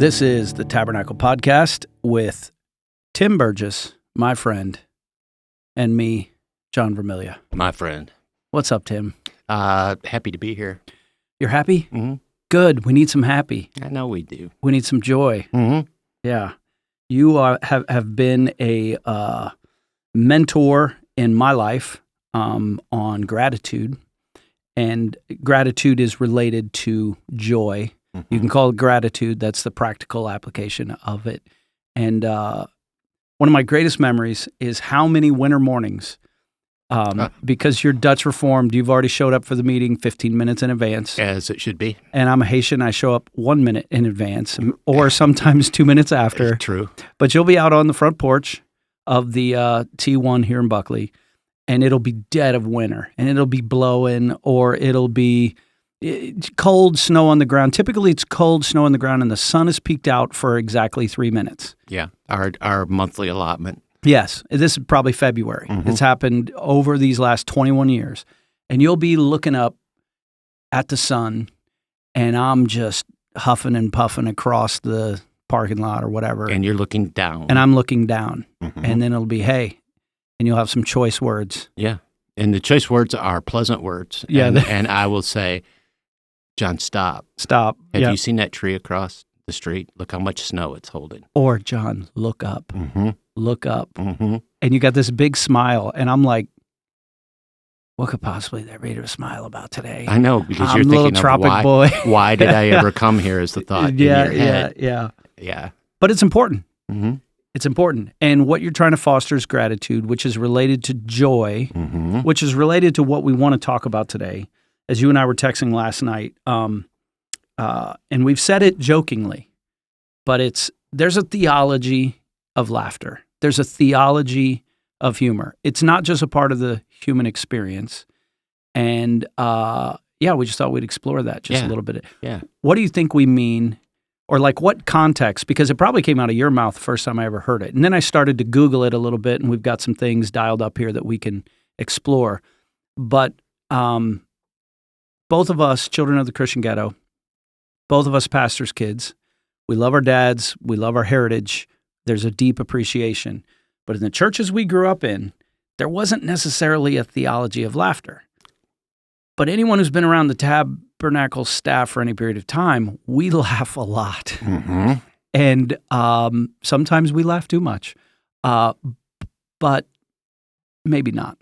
This is the Tabernacle Podcast with Tim Burgess, my friend, and me, John Vermilia. My friend. What's up, Tim? Happy to be here. You're happy? Mm-hmm. Good. We need some happy. I know we do. We need some joy. Mm-hmm. Yeah. You have been a mentor in my life on gratitude, and gratitude is related to joy. Mm-hmm. You can call it gratitude. That's the practical application of it. And one of my greatest memories is how many winter mornings, because you're Dutch Reformed, you've already showed up for the meeting 15 minutes in advance. As it should be. And I'm a Haitian. I show up 1 minute in advance, or sometimes 2 minutes after. True. But you'll be out on the front porch of the T1 here in Buckley, and it'll be dead of winter, and it'll be blowing, or it'll be cold snow on the ground. Typically, it's cold snow on the ground, and the sun is peeked out for exactly 3 minutes. Yeah, our monthly allotment. Yes, this is probably February. Mm-hmm. It's happened over these last 21 years. And you'll be looking up at the sun, and I'm just huffing and puffing across the parking lot or whatever. And you're looking down. And I'm looking down. Mm-hmm. And then it'll be, hey, and you'll have some choice words. Yeah, and the choice words are pleasant words. Yeah. And I will say, John, stop. Stop. Have Yeah. you seen that tree across the street? Look how much snow it's holding. Or, John, look up. Mm-hmm. Look up. Mm-hmm. And you got this big smile, and I'm like, what could possibly there be to smile about today? I know, because I'm you're a little thinking of tropic boy. why did I ever come here is the thought Yeah, in your head. yeah. But it's important. Mm-hmm. It's important. And what you're trying to foster is gratitude, which is related to joy, Mm-hmm. which is related to what we want to talk about today. As you and I were texting last night, and we've said it jokingly, but there's a theology of laughter. There's a theology of humor. It's not just a part of the human experience. And we just thought we'd explore that just a little bit. Yeah. What do you think we mean? Or like what context? Because it probably came out of your mouth the first time I ever heard it. And then I started to Google it a little bit, and we've got some things dialed up here that we can explore. But both of us, children of the Christian ghetto, both of us pastors' kids, we love our dads, we love our heritage. There's a deep appreciation. But in the churches we grew up in, there wasn't necessarily a theology of laughter. But anyone who's been around the Tabernacle staff for any period of time, we laugh a lot. Mm-hmm. And sometimes we laugh too much. But maybe not.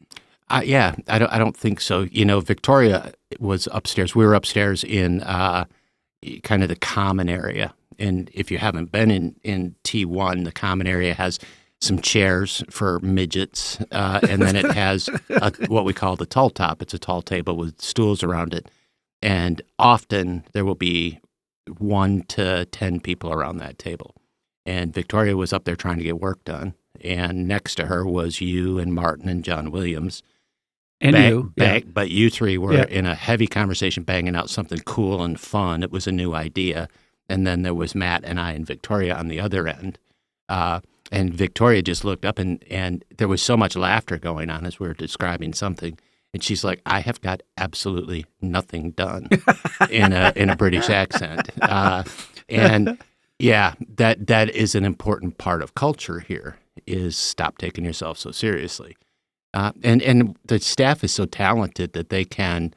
I don't think so. You know, Victoria was upstairs. We were upstairs in kind of the common area. And if you haven't been in T1, the common area has some chairs for midgets, and then it has what we call the tall top. It's a tall table with stools around it. And often there will be 1 to 10 people around that table. And Victoria was up there trying to get work done. And next to her was you and Martin and John Williams. And you. Yeah. But you three were in a heavy conversation, banging out something cool and fun. It was a new idea. And then there was Matt and I and Victoria on the other end. And Victoria just looked up, and there was so much laughter going on as we were describing something. And she's like, I have got absolutely nothing done in a British accent. And yeah, that is an important part of culture here, is stop taking yourself so seriously. And the staff is so talented that they can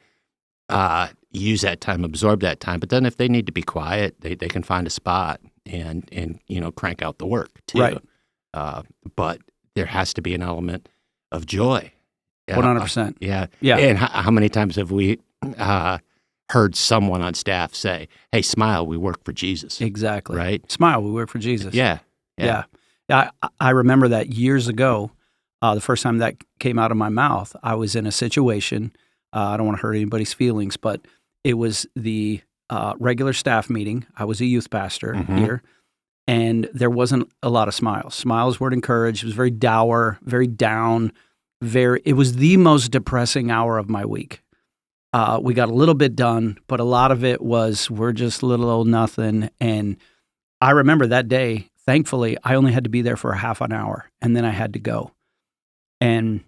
use that time, absorb that time. But then if they need to be quiet, they can find a spot and crank out the work too. Right. But there has to be an element of joy. 100%. Yeah. Yeah. And how many times have we heard someone on staff say, hey, smile, we work for Jesus. Exactly. Right? Smile, we work for Jesus. Yeah. I remember that years ago, the first time that came out of my mouth, I was in a situation, I don't want to hurt anybody's feelings, but it was the regular staff meeting. I was a youth pastor here, and there wasn't a lot of smiles. Smiles weren't encouraged. It was very dour, very down, it was the most depressing hour of my week. We got a little bit done, but a lot of it was, we're just little old nothing. And I remember that day, thankfully, I only had to be there for a half an hour, and then I had to go. And,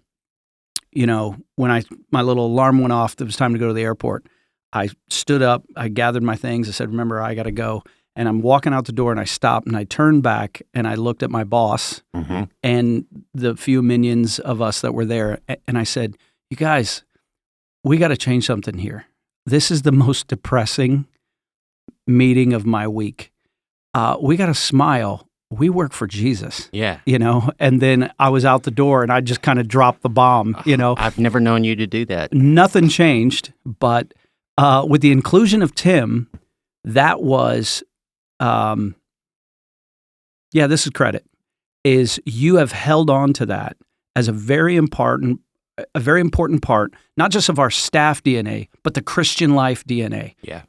when my little alarm went off, it was time to go to the airport. I stood up, I gathered my things, I said, remember, I got to go. And I'm walking out the door, and I stopped, and I turned back, and I looked at my boss and the few minions of us that were there, and I said, "You guys, we got to change something here. This is the most depressing meeting of my week. We got to smile. We work for Jesus." Yeah. And then I was out the door, and I just kind of dropped the bomb. I've never known you to do that. Nothing changed, but with the inclusion of Tim, that was, this is credit, is you have held on to that as a very important part, not just of our staff DNA, but the Christian life DNA. Yeah.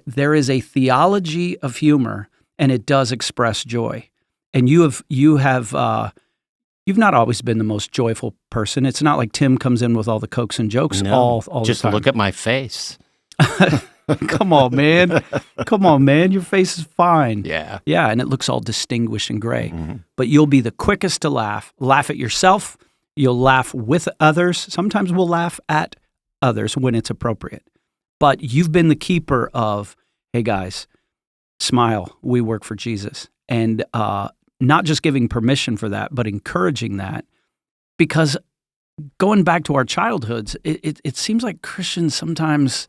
There is a theology of humor, and it does express joy. And you've not always been the most joyful person. It's not like Tim comes in with all the cokes and jokes all the time. Just look at my face. Come on, man. Come on, man. Your face is fine. Yeah. Yeah, and it looks all distinguished and gray. But you'll be the quickest to laugh. Laugh at yourself. You'll laugh with others. Sometimes we'll laugh at others when it's appropriate. But you've been the keeper of, hey, guys, smile. We work for Jesus. And not just giving permission for that, but encouraging that. Because going back to our childhoods, it seems like Christians sometimes,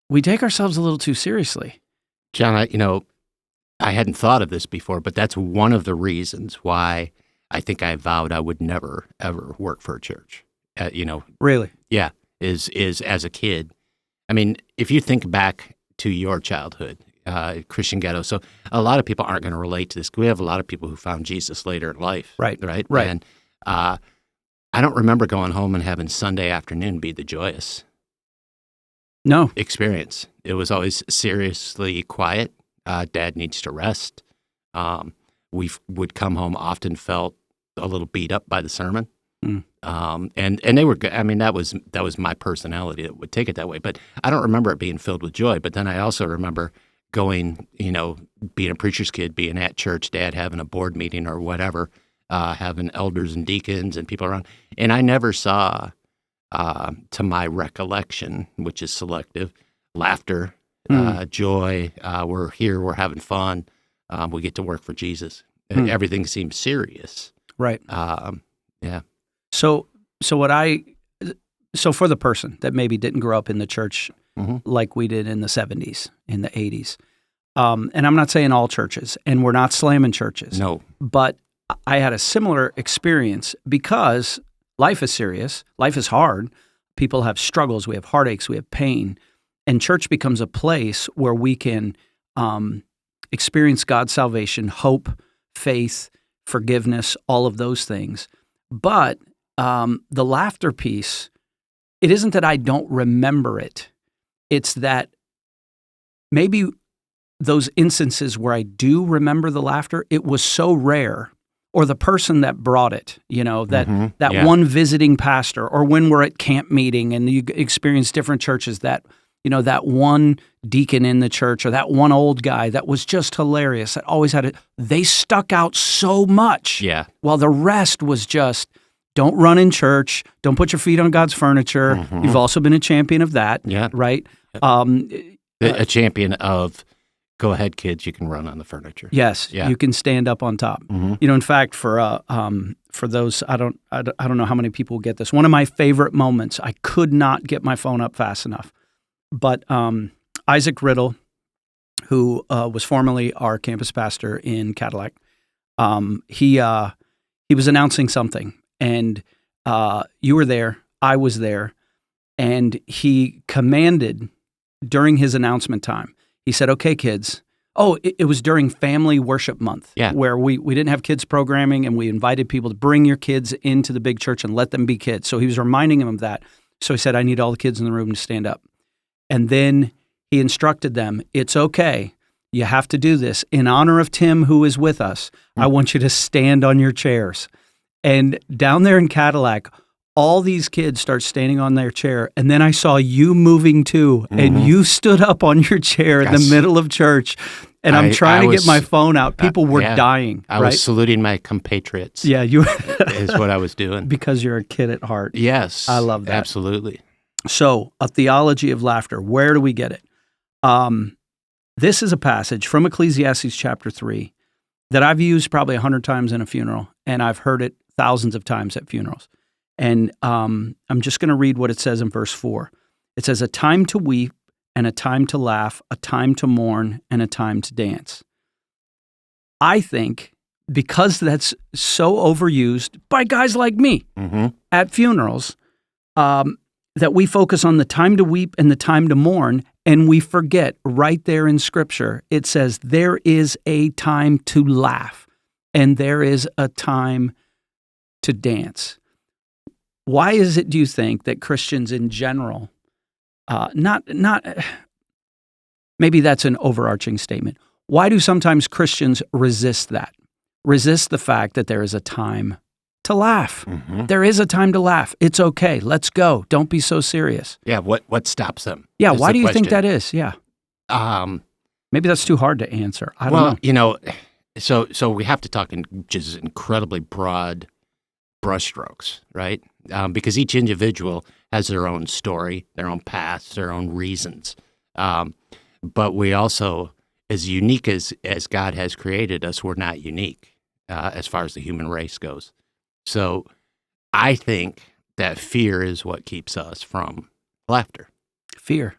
we take ourselves a little too seriously. John, I hadn't thought of this before, but that's one of the reasons why I think I vowed I would never, ever work for a church. Really? Yeah, is as a kid. I mean, if you think back to your childhood, Christian ghetto, so a lot of people aren't going to relate to this. We have a lot of people who found Jesus later in life. Right. And I don't remember going home and having Sunday afternoon be the joyous experience. It was always seriously quiet. Dad needs to rest. We would come home, often felt a little beat up by the sermon. And they were good. I mean, that was my personality that would take it that way. But I don't remember it being filled with joy. But then I also remember going, being a preacher's kid, being at church, Dad having a board meeting or whatever, having elders and deacons and people around. And I never saw, to my recollection, which is selective, laughter, joy. We're here, we're having fun. We get to work for Jesus. Everything seems serious. Right. Yeah. So for the person that maybe didn't grow up in the church like we did in the 70s, in the 80s, and I'm not saying all churches, and we're not slamming churches. No. But I had a similar experience because life is serious, life is hard. People have struggles, we have heartaches, we have pain, and church becomes a place where we can experience God's salvation, hope, faith, forgiveness, all of those things. But the laughter piece, it isn't that I don't remember it. It's that maybe those instances where I do remember the laughter, it was so rare, or the person that brought it, one visiting pastor, or when we're at camp meeting and you experience different churches, that one deacon in the church or that one old guy that was just hilarious, that always had it. They stuck out so much. Yeah. While the rest was just, don't run in church, don't put your feet on God's furniture. You've also been a champion of that, right? A champion of, go ahead, kids, you can run on the furniture. Yes, you can stand up on top. In fact, for those, I don't know how many people get this. One of my favorite moments, I could not get my phone up fast enough, but Isaac Riddle, who was formerly our campus pastor in Cadillac, he was announcing something, and you were there, I was there, and he commanded during his announcement time. He said, "Okay, kids." Oh, it was during Family Worship Month, where we didn't have kids programming, and we invited people to bring your kids into the big church and let them be kids. So he was reminding them of that. So he said, "I need all the kids in the room to stand up." And then he instructed them, "It's okay. You have to do this. In honor of Tim, who is with us, I want you to stand on your chairs." And down there in Cadillac, all these kids start standing on their chair, and then I saw you moving too, and you stood up on your chair in the middle of church, and I'm trying to get my phone out. People were dying. I was saluting my compatriots. Yeah, you is what I was doing. Because you're a kid at heart. Yes. I love that. Absolutely. So, a theology of laughter, where do we get it? This is a passage from Ecclesiastes chapter 3 that I've used probably 100 times in a funeral, and I've heard it thousands of times at funerals. And I'm just going to read what it says in verse 4. It says, "A time to weep and a time to laugh, a time to mourn and a time to dance." I think because that's so overused by guys like me at funerals, that we focus on the time to weep and the time to mourn, and we forget right there in Scripture, it says there is a time to laugh and there is a time to dance. Why is it, do you think, that Christians in general, maybe that's an overarching statement. Why do sometimes Christians resist that? Resist the fact that there is a time to laugh. There is a time to laugh. It's okay. Let's go. Don't be so serious. Yeah, what stops them? Yeah, why do you think that is? Yeah. Maybe that's too hard to answer. I don't know. So we have to talk in just incredibly broad brushstrokes, right? Because each individual has their own story, their own past, their own reasons. But we also, as unique as God has created us, we're not unique as far as the human race goes. So I think that fear is what keeps us from laughter. Fear.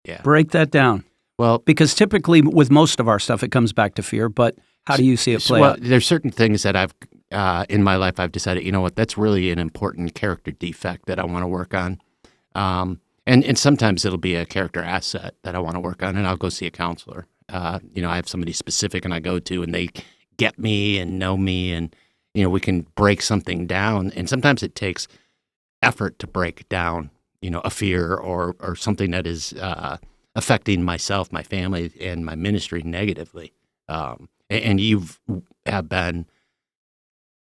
Yeah. Break that down. Well, because typically with most of our stuff, it comes back to fear, but how do you see it play out? There's certain things that I've, in my life, I've decided, you know what, that's really an important character defect that I want to work on. And sometimes it'll be a character asset that I want to work on, and I'll go see a counselor. I have somebody specific and I go to, and they get me and know me, and we can break something down. And sometimes it takes effort to break down, a fear or something that is affecting myself, my family, and my ministry negatively. And have been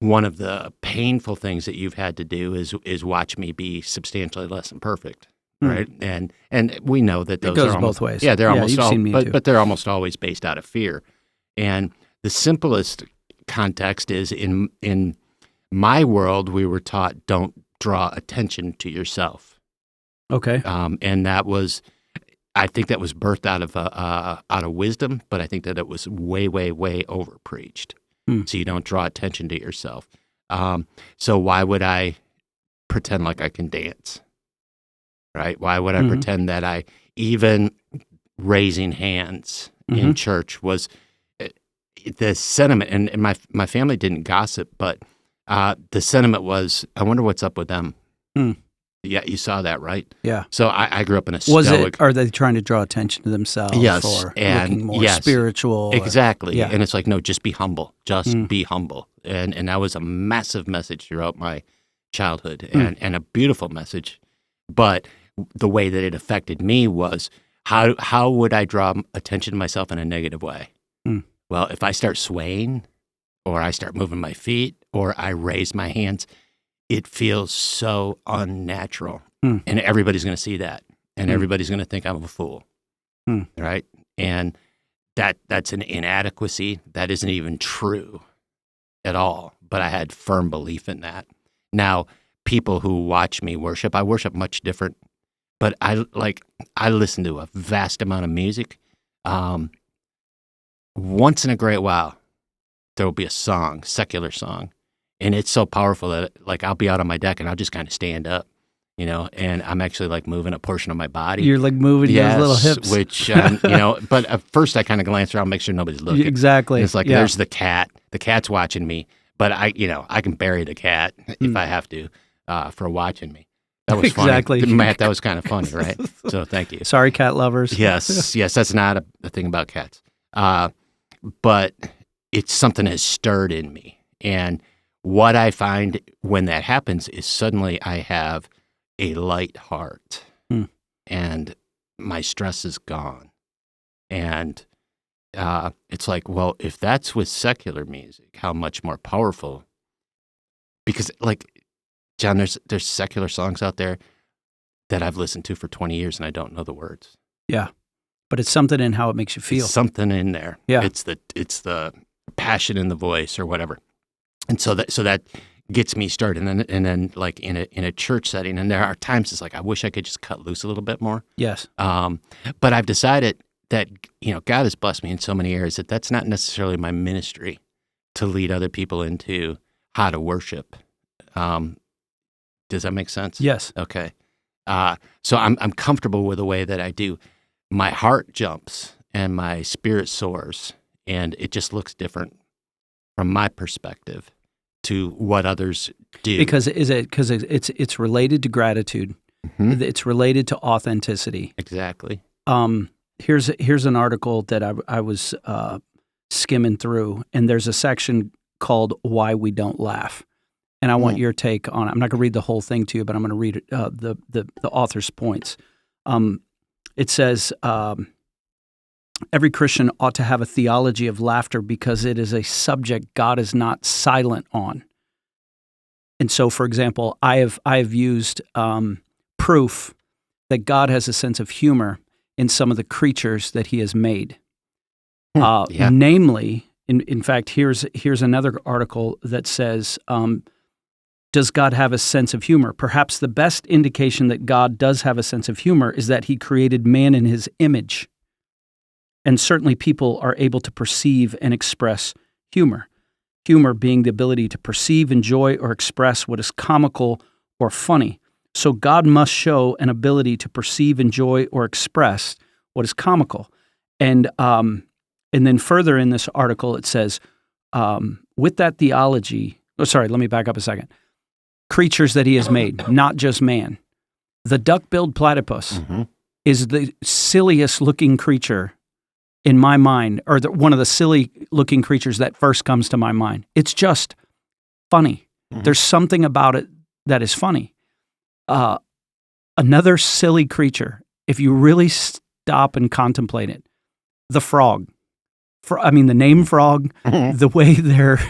one of the painful things that you've had to do is watch me be substantially less than perfect. Right, and we know that those it goes are almost, both ways. Yeah, they're almost you've seen me too. but they're almost always based out of fear. And the simplest context is in my world, we were taught don't draw attention to yourself. Okay, and that was, I think that was birthed out of wisdom, but I think that it was way, way, way over preached. So you don't draw attention to yourself. So why would I pretend like I can dance? Right? Why would I pretend that even raising hands in church was the sentiment, and my family didn't gossip, but the sentiment was, I wonder what's up with them. Yeah, you saw that, right? Yeah. So I grew up in a stoic. Are they trying to draw attention to themselves? Yes, or and looking more spiritual? Exactly. Yeah. And it's like, no, just be humble. Just be humble. And that was a massive message throughout my childhood, and a beautiful message. But the way that it affected me was, how would I draw attention to myself in a negative way? Well, if I start swaying, or I start moving my feet, or I raise my hands, it feels so unnatural. And everybody's going to see that. And everybody's going to think I'm a fool. Right? And that's an inadequacy. That isn't even true at all. But I had firm belief in that. Now, people who watch me worship, I worship much different. But I listen to a vast amount of music. Once in a great while, there will be a song, secular song, and it's so powerful that I'll be out on my deck and I'll just kind of stand up, and I'm actually moving a portion of my body. You're moving your little hips, which But at first I kind of glance around, make sure nobody's looking. Exactly. And it's there's the cat. The cat's watching me, but I can bury the cat if I have to for watching me. That was funny. Exactly. Matt, that was kind of funny, right? So thank you. Sorry, cat lovers. Yes, that's not a thing about cats. But it's something has stirred in me. And what I find when that happens is suddenly I have a light heart and my stress is gone. And it's well, if that's with secular music, how much more powerful? Because John, there's secular songs out there that I've listened to for 20 years and I don't know the words. Yeah. But it's something in how it makes you feel. It's something in there. Yeah. It's the passion in the voice or whatever. And so that gets me started. And then in a church setting, and there are times it's I wish I could just cut loose a little bit more. Yes. But I've decided that God has blessed me in so many areas that's not necessarily my ministry to lead other people into how to worship. Does that make sense? Yes. Okay. So I'm comfortable with the way that I do. My heart jumps and my spirit soars, and it just looks different from my perspective to what others do. Because it's related to gratitude. Mhm. It's related to authenticity. Exactly. Here's an article that I was skimming through, and there's a section called "Why We Don't Laugh," and I want your take on it. I'm not going to read the whole thing to you, but I'm going to read the author's points. It says every Christian ought to have a theology of laughter because it is a subject God is not silent on. And so, for example, I have used proof that God has a sense of humor in some of the creatures that He has made. Yeah. Namely, in fact, here's another article that says, does God have a sense of humor? Perhaps the best indication that God does have a sense of humor is that He created man in His image. And certainly people are able to perceive and express humor. Humor being the ability to perceive, enjoy, or express what is comical or funny. So God must show an ability to perceive, enjoy, or express what is comical. And then further in this article, it says, with that theology, let me back up a second. Creatures that He has made, not just man. The duck-billed platypus is the silliest looking creature in my mind, or one of the silly looking creatures that first comes to my mind. It's just funny. There's something about it that is funny. Another silly creature, if you really stop and contemplate it, the frog. The name frog, the way they're,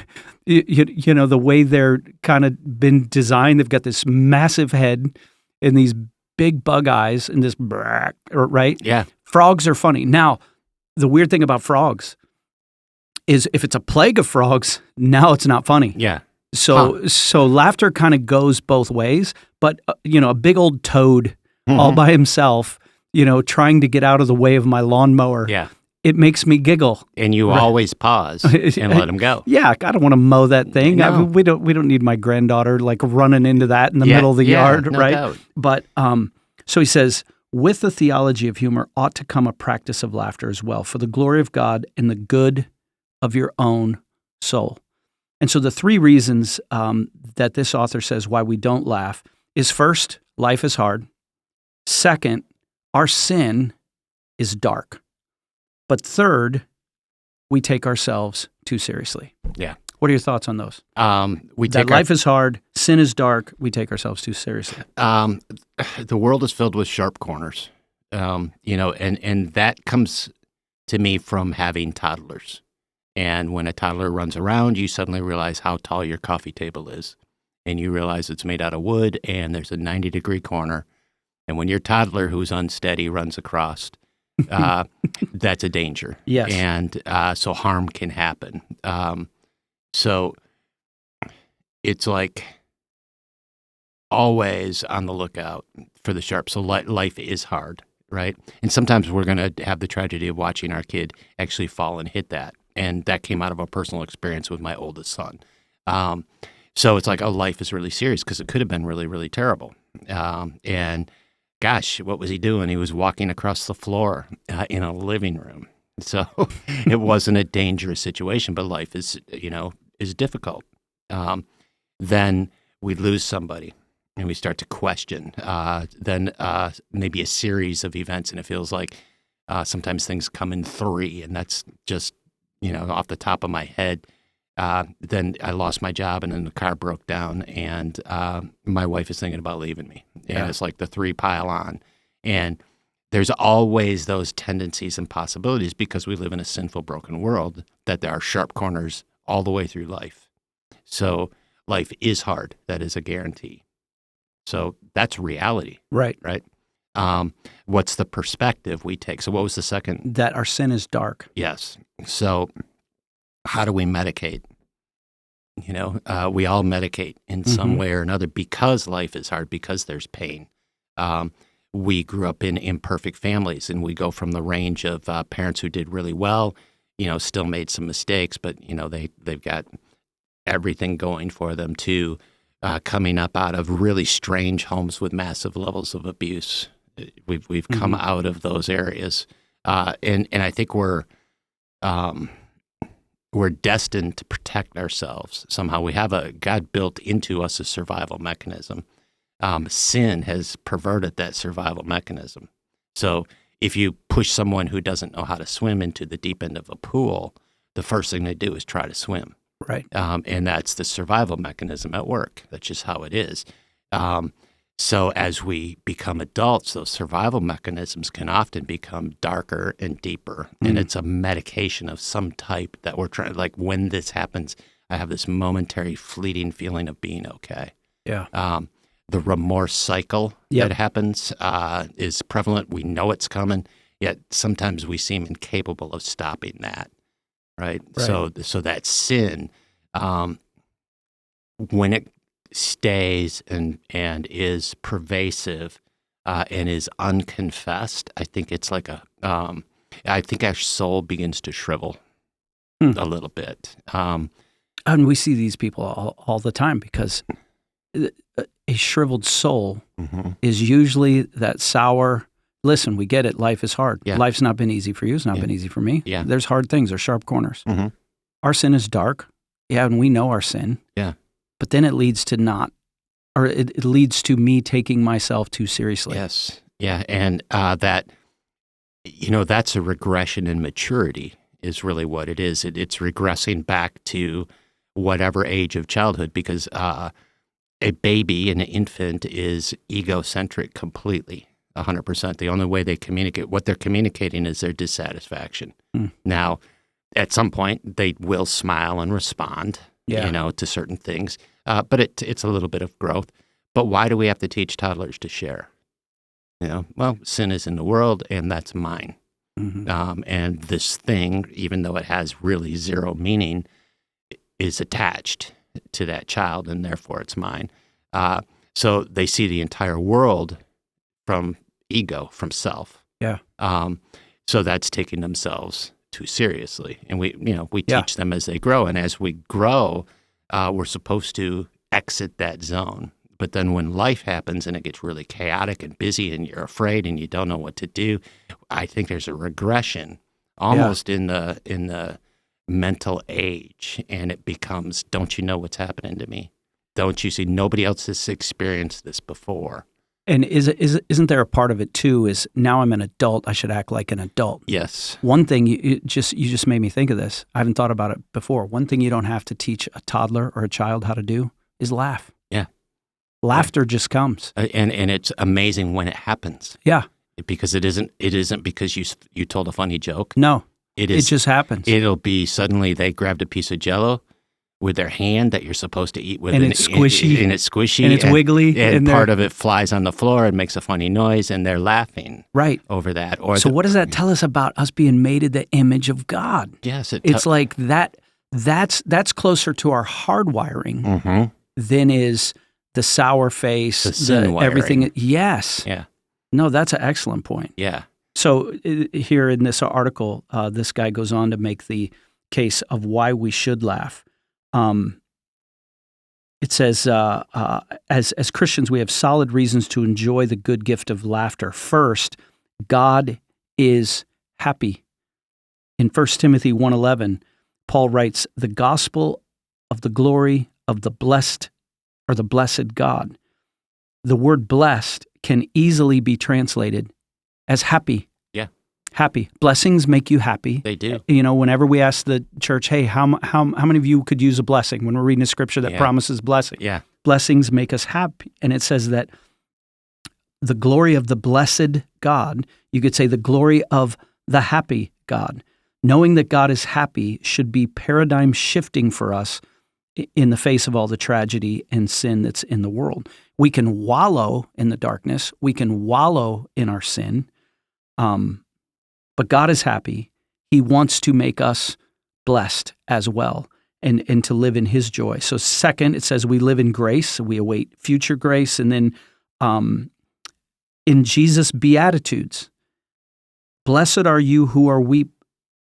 the way they're kind of been designed. They've got this massive head and these big bug eyes and this, right? Yeah. Frogs are funny. Now, the weird thing about frogs is if it's a plague of frogs, now it's not funny. Yeah. So laughter kind of goes both ways, but a big old toad all by himself, trying to get out of the way of my lawnmower. Yeah. It makes me giggle. And you always pause and let him go. Yeah, I don't want to mow that thing. No. We don't need my granddaughter like running into that in the middle of the yard, no right? doubt. But so he says, with the theology of humor ought to come a practice of laughter as well, for the glory of God and the good of your own soul. And so the three reasons that this author says why we don't laugh is first, life is hard. Second, our sin is dark. But third, we take ourselves too seriously. Yeah. What are your thoughts on those? Life is hard, sin is dark, we take ourselves too seriously. The world is filled with sharp corners, and that comes to me from having toddlers. And when a toddler runs around, you suddenly realize how tall your coffee table is, and you realize it's made out of wood, and there's a 90-degree corner. And when your toddler, who's unsteady, runs across, that's a danger. Yes. And so harm can happen. So it's like always on the lookout for the sharp. So life is hard, right? And sometimes we're going to have the tragedy of watching our kid actually fall and hit that. And that came out of a personal experience with my oldest son. So it's like, life is really serious because it could have been really, really terrible. And gosh, what was he doing? He was walking across the floor in a living room. So it wasn't a dangerous situation, but life is difficult. Then we lose somebody and we start to question. Then maybe a series of events, and it feels like sometimes things come in three, and that's just, off the top of my head. Then I lost my job, and then the car broke down, and my wife is thinking about leaving me. And it's like the three pile on. And there's always those tendencies and possibilities because we live in a sinful, broken world that there are sharp corners all the way through life. So life is hard. That is a guarantee. So that's reality. Right. Right? What's the perspective we take? So what was the second? That our sin is dark. Yes. So how do we medicate? We all medicate in some way or another because life is hard, because there's pain. we grew up in imperfect families, and we go from the range of parents who did really well, still made some mistakes, but they've got everything going for them, to coming up out of really strange homes with massive levels of abuse. We've come out of those areas, and I think we're destined to protect ourselves somehow. We have God built into us a survival mechanism. Sin has perverted that survival mechanism. So if you push someone who doesn't know how to swim into the deep end of a pool, the first thing they do is try to swim. Right. And that's the survival mechanism at work. That's just how it is. So as we become adults, those survival mechanisms can often become darker and deeper. And it's a medication of some type that we're trying, like when this happens, I have this momentary fleeting feeling of being okay. Yeah. The remorse cycle that happens is prevalent. We know it's coming, yet sometimes we seem incapable of stopping that, right? So that sin, when it stays and is pervasive and is unconfessed, I think it's like I think our soul begins to shrivel a little bit. And we see these people all the time, because a shriveled soul is usually that sour. Listen, we get it. Life is hard. Yeah. Life's not been easy for you. It's not been easy for me. Yeah. There's hard things. There's sharp corners. Our sin is dark. Yeah, and we know our sin. Yeah. But then it leads to it leads to me taking myself too seriously. Yes. Yeah. And that's a regression in maturity is really what it is. It's regressing back to whatever age of childhood, because a baby, an infant, is egocentric completely, 100%. The only way they communicate, what they're communicating, is their dissatisfaction. Now, at some point, they will smile and respond, to certain things, but it's a little bit of growth. But why do we have to teach toddlers to share? Well, sin is in the world, and that's mine. And this thing, even though it has really zero meaning, is attached to that child, and therefore it's mine. So they see the entire world from ego, from self. Yeah. So that's taking themselves too seriously, and we teach them as they grow, and as we grow, we're supposed to exit that zone. But then when life happens and it gets really chaotic and busy, and you're afraid and you don't know what to do, I think there's a regression almost in the mental age, and it becomes, don't you know what's happening to me? Don't you see? Nobody else has experienced this before. And isn't there a part of it too? Is now I'm an adult, I should act like an adult. Yes. One thing you just made me think of this. I haven't thought about it before. One thing you don't have to teach a toddler or a child how to do is laugh. Yeah. Laughter just comes. And it's amazing when it happens. Yeah. Because it isn't because you told a funny joke. No. It just happens. It'll be suddenly they grabbed a piece of Jell-O with their hand that you're supposed to eat with, and it's squishy, and it's squishy, and it's wiggly, and part of it flies on the floor and makes a funny noise, and they're laughing over that. So what does that tell us about us being made in the image of God? Yes, it's like that. That's closer to our hardwiring than is the sour face, the sin wiring. Everything. Yes. Yeah. No, that's an excellent point. Yeah. So here in this article, this guy goes on to make the case of why we should laugh. It says, as Christians, we have solid reasons to enjoy the good gift of laughter. First, God is happy. In 1 Timothy 1:11, Paul writes, the gospel of the glory of the blessed or the blessed God. The word blessed can easily be translated as happy. Yeah. Happy. Blessings make you happy. They do. Whenever we ask the church, hey, how many of you could use a blessing when we're reading a scripture that promises blessing? Yeah. Blessings make us happy. And it says that the glory of the blessed God, you could say the glory of the happy God. Knowing that God is happy should be paradigm shifting for us in the face of all the tragedy and sin that's in the world. We can wallow in the darkness. We can wallow in our sin. But God is happy. He wants to make us blessed as well and to live in His joy. So second, it says we live in grace. We await future grace. And then in Jesus' Beatitudes, blessed are you who are weep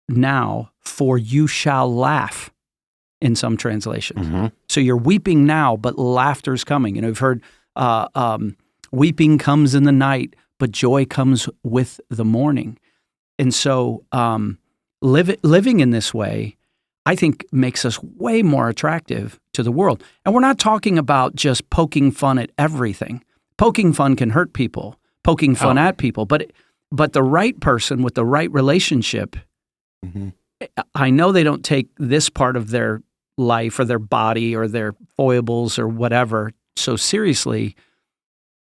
now, for you shall laugh, in some translations. Mm-hmm. So you're weeping now, but laughter's coming. You've heard weeping comes in the night, but joy comes with the morning. And so living in this way, I think, makes us way more attractive to the world. And we're not talking about just poking fun at everything. Poking fun can hurt people, poking fun at people. But the right person with the right relationship, mm-hmm. I know they don't take this part of their life or their body or their foibles or whatever so seriously.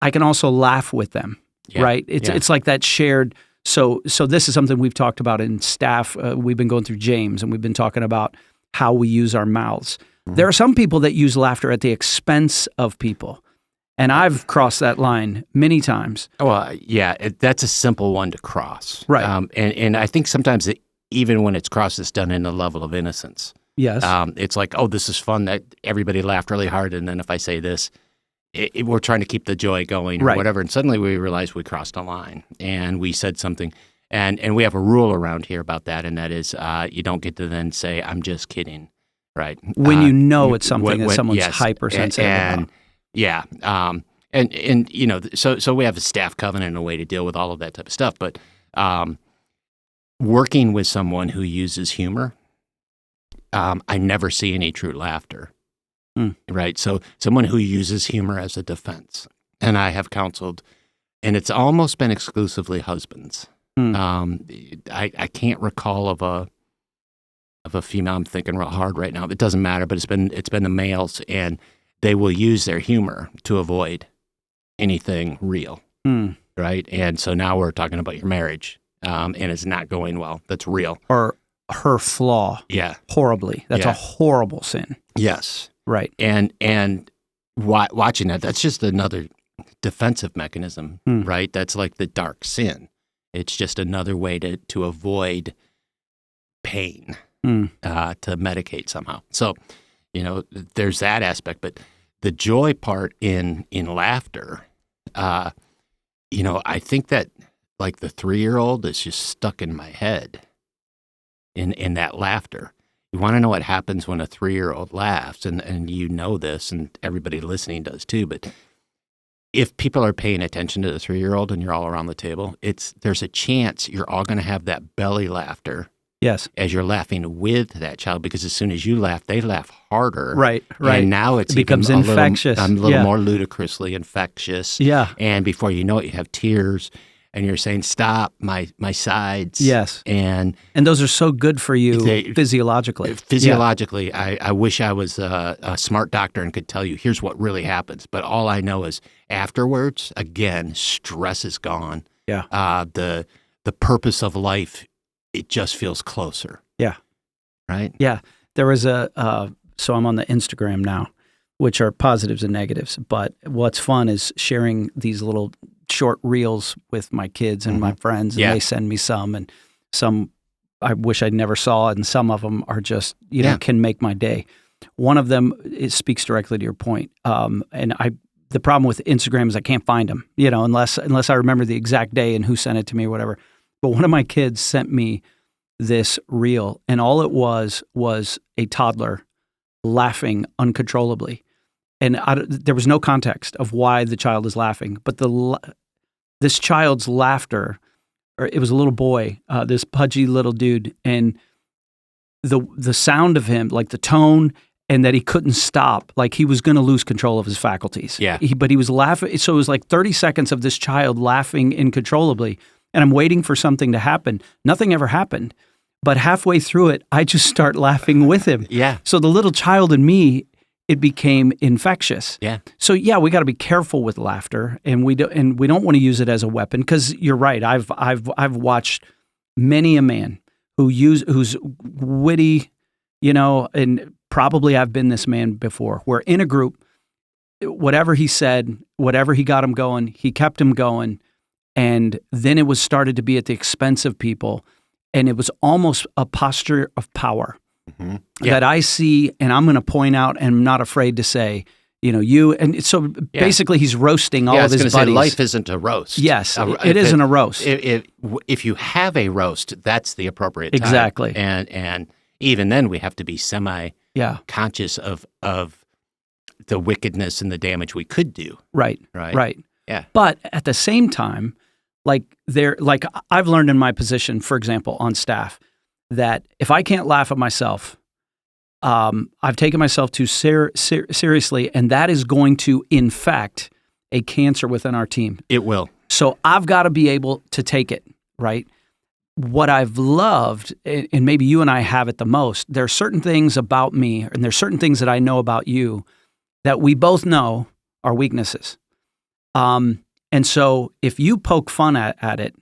I can also laugh with them, right? It's like that shared. So this is something we've talked about in staff. We've been going through James, and we've been talking about how we use our mouths. Mm-hmm. There are some people that use laughter at the expense of people, and I've crossed that line many times. Well, that's a simple one to cross, right? And I think sometimes even when it's crossed, it's done in a level of innocence. Yes, it's like, oh, this is fun that everybody laughed really hard, and then if I say this, we're trying to keep the joy going or whatever, and suddenly we realize we crossed a line and we said something, and we have a rule around here about that, and that is you don't get to then say, I'm just kidding, right? When you know it's something that someone's hypersensitive about. Yeah, and you know, so we have a staff covenant and a way to deal with all of that type of stuff, but working with someone who uses humor, I never see any true laughter. Right. So someone who uses humor as a defense, and I have counseled, and it's almost been exclusively husbands. I can't recall of a female. I'm thinking real hard right now. It doesn't matter, but it's been the males, and they will use their humor to avoid anything real. Right. And so now we're talking about your marriage, and it's not going well. That's real. Or her flaw. Yeah. Horribly. That's a horrible sin. Yes. Right. And watching that's just another defensive mechanism, right? That's like the dark sin. It's just another way to avoid pain, to medicate somehow. So, you know, there's that aspect. But the joy part in laughter, you know, I think that like the 3-year-old is just stuck in my head in that laughter. You want to know what happens when a 3-year-old laughs, and you know this, and everybody listening does too, but if people are paying attention to the 3-year-old and you're all around the table, there's a chance you're all going to have that belly laughter. Yes. As you're laughing with that child, because as soon as you laugh, they laugh harder. Right. And now it becomes infectious. A little more ludicrously infectious. Yeah. And before you know it, you have tears. And you're saying, stop, my sides. Yes. And those are so good for you physiologically. Physiologically, I wish I was a smart doctor and could tell you, here's what really happens. But all I know is afterwards, again, stress is gone. Yeah. The purpose of life, it just feels closer. Yeah. Right? Yeah. There was so I'm on the Instagram now, which are positives and negatives. But what's fun is sharing these little short reels with my kids and my friends, and they send me some, and some I wish I never saw, and some of them are just, you know, can make my day. One of them, it speaks directly to your point. And the problem with Instagram is I can't find them, you know, unless I remember the exact day and who sent it to me or whatever. But one of my kids sent me this reel, and all it was a toddler laughing uncontrollably. And there was no context of why the child is laughing, but this child's laughter, or it was a little boy, this pudgy little dude, and the sound of him, like the tone, and that he couldn't stop, like he was going to lose control of his faculties. Yeah. But he was laughing, so it was like 30 seconds of this child laughing uncontrollably, and I'm waiting for something to happen. Nothing ever happened, but halfway through it, I just start laughing with him. Yeah. So the little child in me, it became infectious. Yeah. So we got to be careful with laughter, and we don't want to use it as a weapon, because you're right. I've watched many a man who's witty, you know, and probably I've been this man before, where in a group, whatever he said, whatever he got him going, he kept him going, and then it was started to be at the expense of people, and it was almost a posture of power. Mm-hmm. That I see, and I'm going to point out, and I'm not afraid to say, you. And so basically he's roasting all of his buddies. Say, life isn't a roast. Yes, it isn't a roast. If you have a roast, that's the appropriate time. Exactly. And even then we have to be conscious of the wickedness and the damage we could do. Right. Yeah. But at the same time, like I've learned in my position, for example, on staff, that if I can't laugh at myself, I've taken myself too seriously, and that is going to infect a cancer within our team. It will. So I've got to be able to take it, right? What I've loved, and maybe you and I have it the most, there are certain things about me, and there's certain things that I know about you that we both know are weaknesses. And so if you poke fun at it,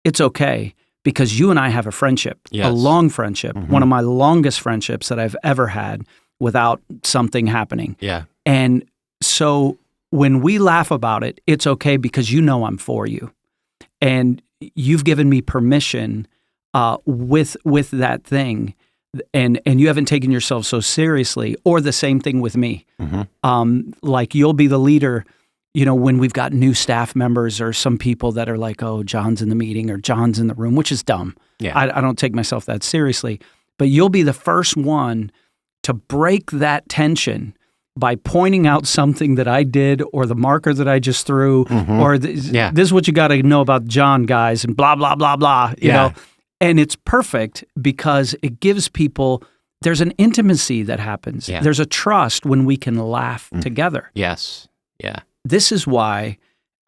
it's okay, because you and I have a friendship, a long friendship, one of my longest friendships that I've ever had without something happening. Yeah. And so when we laugh about it, it's okay because you know I'm for you. And you've given me permission with that thing, and you haven't taken yourself so seriously, or the same thing with me. Like you'll be the leader, when we've got new staff members or some people that are like, oh, John's in the meeting or John's in the room, which is dumb. Yeah. I don't take myself that seriously. But you'll be the first one to break that tension by pointing out something that I did, or the marker that I just threw, or this is what you got to know about John, guys, and blah, blah, blah, blah, you know. And it's perfect because it gives people, there's an intimacy that happens. Yeah. There's a trust when we can laugh together. Yes. Yeah. This is why,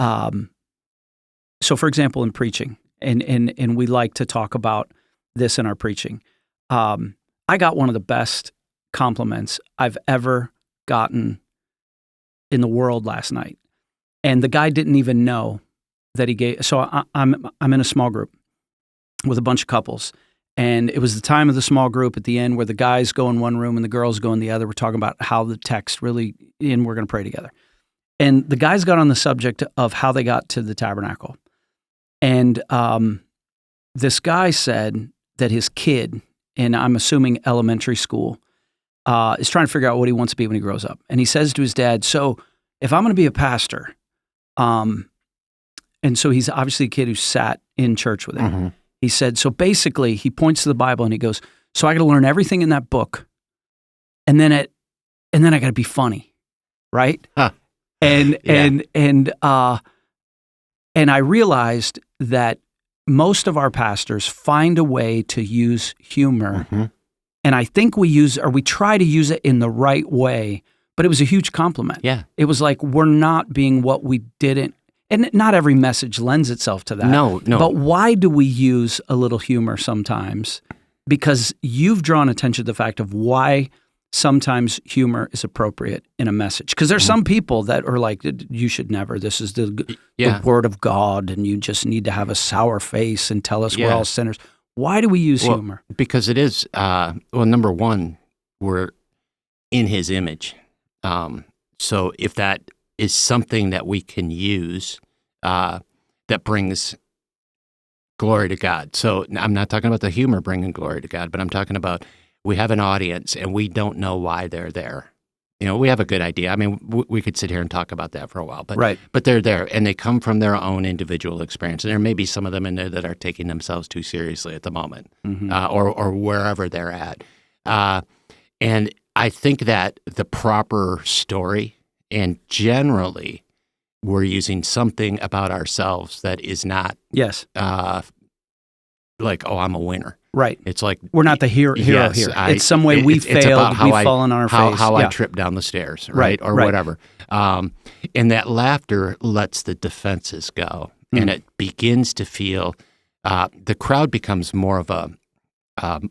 so for example, in preaching, and we like to talk about this in our preaching, I got one of the best compliments I've ever gotten in the world last night. And the guy didn't even know that he gave, so I'm in a small group with a bunch of couples. And it was the time of the small group at the end where the guys go in one room and the girls go in the other. We're talking about how the text really, and we're going to pray together. And the guys got on the subject of how they got to the Tabernacle. And this guy said that his kid, and I'm assuming elementary school, is trying to figure out what he wants to be when he grows up. And he says to his dad, so if I'm going to be a pastor, and so he's obviously a kid who sat in church with him. He said, so basically he points to the Bible and he goes, so I got to learn everything in that book. And then I got to be funny. Right. Huh. And I realized that most of our pastors find a way to use humor. And I think we try to use it in the right way, but it was a huge compliment. Yeah. It was like, we're not being what we didn't. And not every message lends itself to that. No. But why do we use a little humor sometimes? Because you've drawn attention to the fact of why sometimes humor is appropriate in a message. Because there's some people that are like, you should never, this is the word of God, and you just need to have a sour face and tell us we're all sinners. Why do we use humor? Because it is, number one, we're in his image. So if that is something that we can use that brings glory to God. So I'm not talking about the humor bringing glory to God, but I'm talking about we have an audience and we don't know why they're there. We have a good idea. I mean, we could sit here and talk about that for a while, but they're there and they come from their own individual experience. And there may be some of them in there that are taking themselves too seriously at the moment, or wherever they're at. And I think that the proper story, and generally we're using something about ourselves that is not like, oh, I'm a winner. Right. It's like, we're not the hero here. It's some way we failed, we've fallen on our face. How I tripped down the stairs, right? Or whatever. And that laughter lets the defenses go. And it begins to feel, the crowd becomes more of a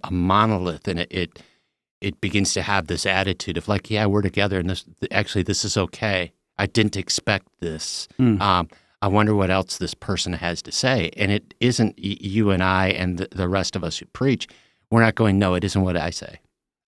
monolith, and it begins to have this attitude of like, yeah, we're together, and this is okay. I didn't expect this. I wonder what else this person has to say. And it isn't you and I and the rest of us who preach. We're not going, no, it isn't what I say.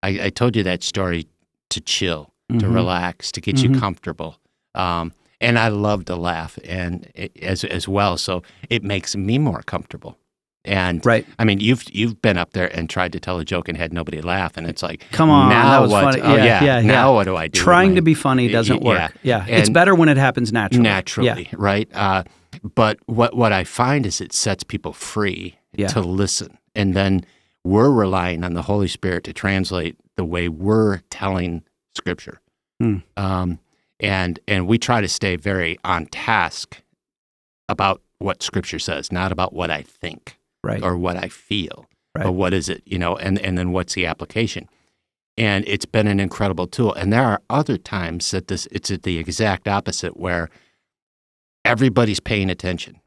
I told you that story to chill, to relax, to get you comfortable. And I love to laugh and as well. So it makes me more comfortable. And Right. I mean, you've been up there and tried to tell a joke and had nobody laugh, and it's like, Come on, now that was what? funny. Oh Yeah. now what do I do? Trying to be funny doesn't work. Yeah. It's And better when it happens naturally. Yeah. right? But what I find is it sets people free to listen, and then we're relying on the Holy Spirit to translate the way we're telling Scripture. And we try to stay very on task about what Scripture says, not about what I think or what I feel, but what is it, and then what's the application. And it's been an incredible tool. And there are other times that it's at the exact opposite, where everybody's paying attention.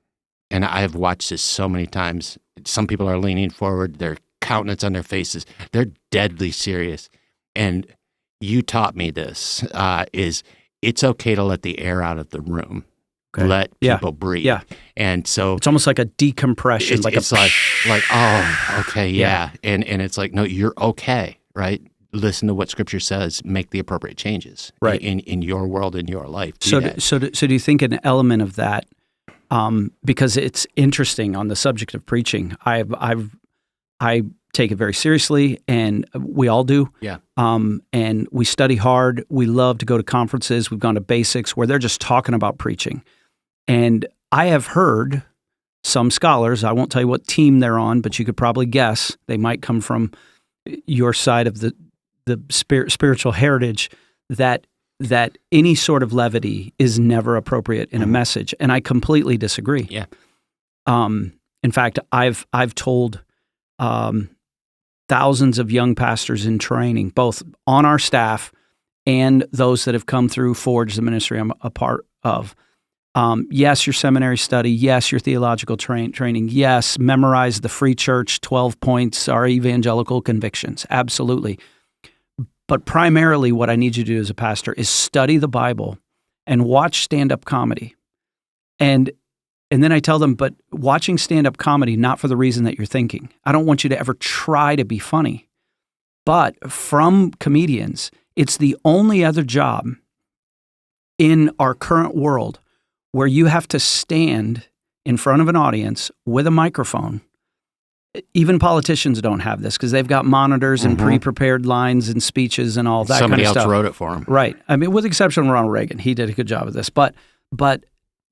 And I've watched this so many times. Some people are leaning forward, their countenance on their faces, they're deadly serious. And you taught me this, is it's okay to let the air out of the room. Okay. Let people breathe. Yeah. And so it's almost like a decompression. It's like, oh, okay, yeah. And it's like, no, you're okay, right? Listen to what Scripture says, make the appropriate changes in your world, in your life. So do you think an element of that, because it's interesting on the subject of preaching, I take it very seriously, and we all do. Yeah. And we study hard. We love to go to conferences. We've gone to basics where they're just talking about preaching. And I have heard some scholars, I won't tell you what team they're on, but you could probably guess. They might come from your side of the spiritual heritage, that any sort of levity is never appropriate in a message. And I completely disagree. Yeah. In fact, I've told thousands of young pastors in training, both on our staff and those that have come through Forge, the ministry I'm a part of. Yes, your seminary study. Yes, your theological training. Yes, memorize the Free Church 12 points, our evangelical convictions. Absolutely. But primarily what I need you to do as a pastor is study the Bible and watch stand-up comedy. And then I tell them, but watching stand-up comedy, not for the reason that you're thinking. I don't want you to ever try to be funny. But from comedians, it's the only other job in our current world where you have to stand in front of an audience with a microphone. Even politicians don't have this because they've got monitors and pre-prepared lines and speeches and all that Somebody kind of stuff. Somebody else wrote it for them. Right. I mean, with the exception of Ronald Reagan, he did a good job of this. But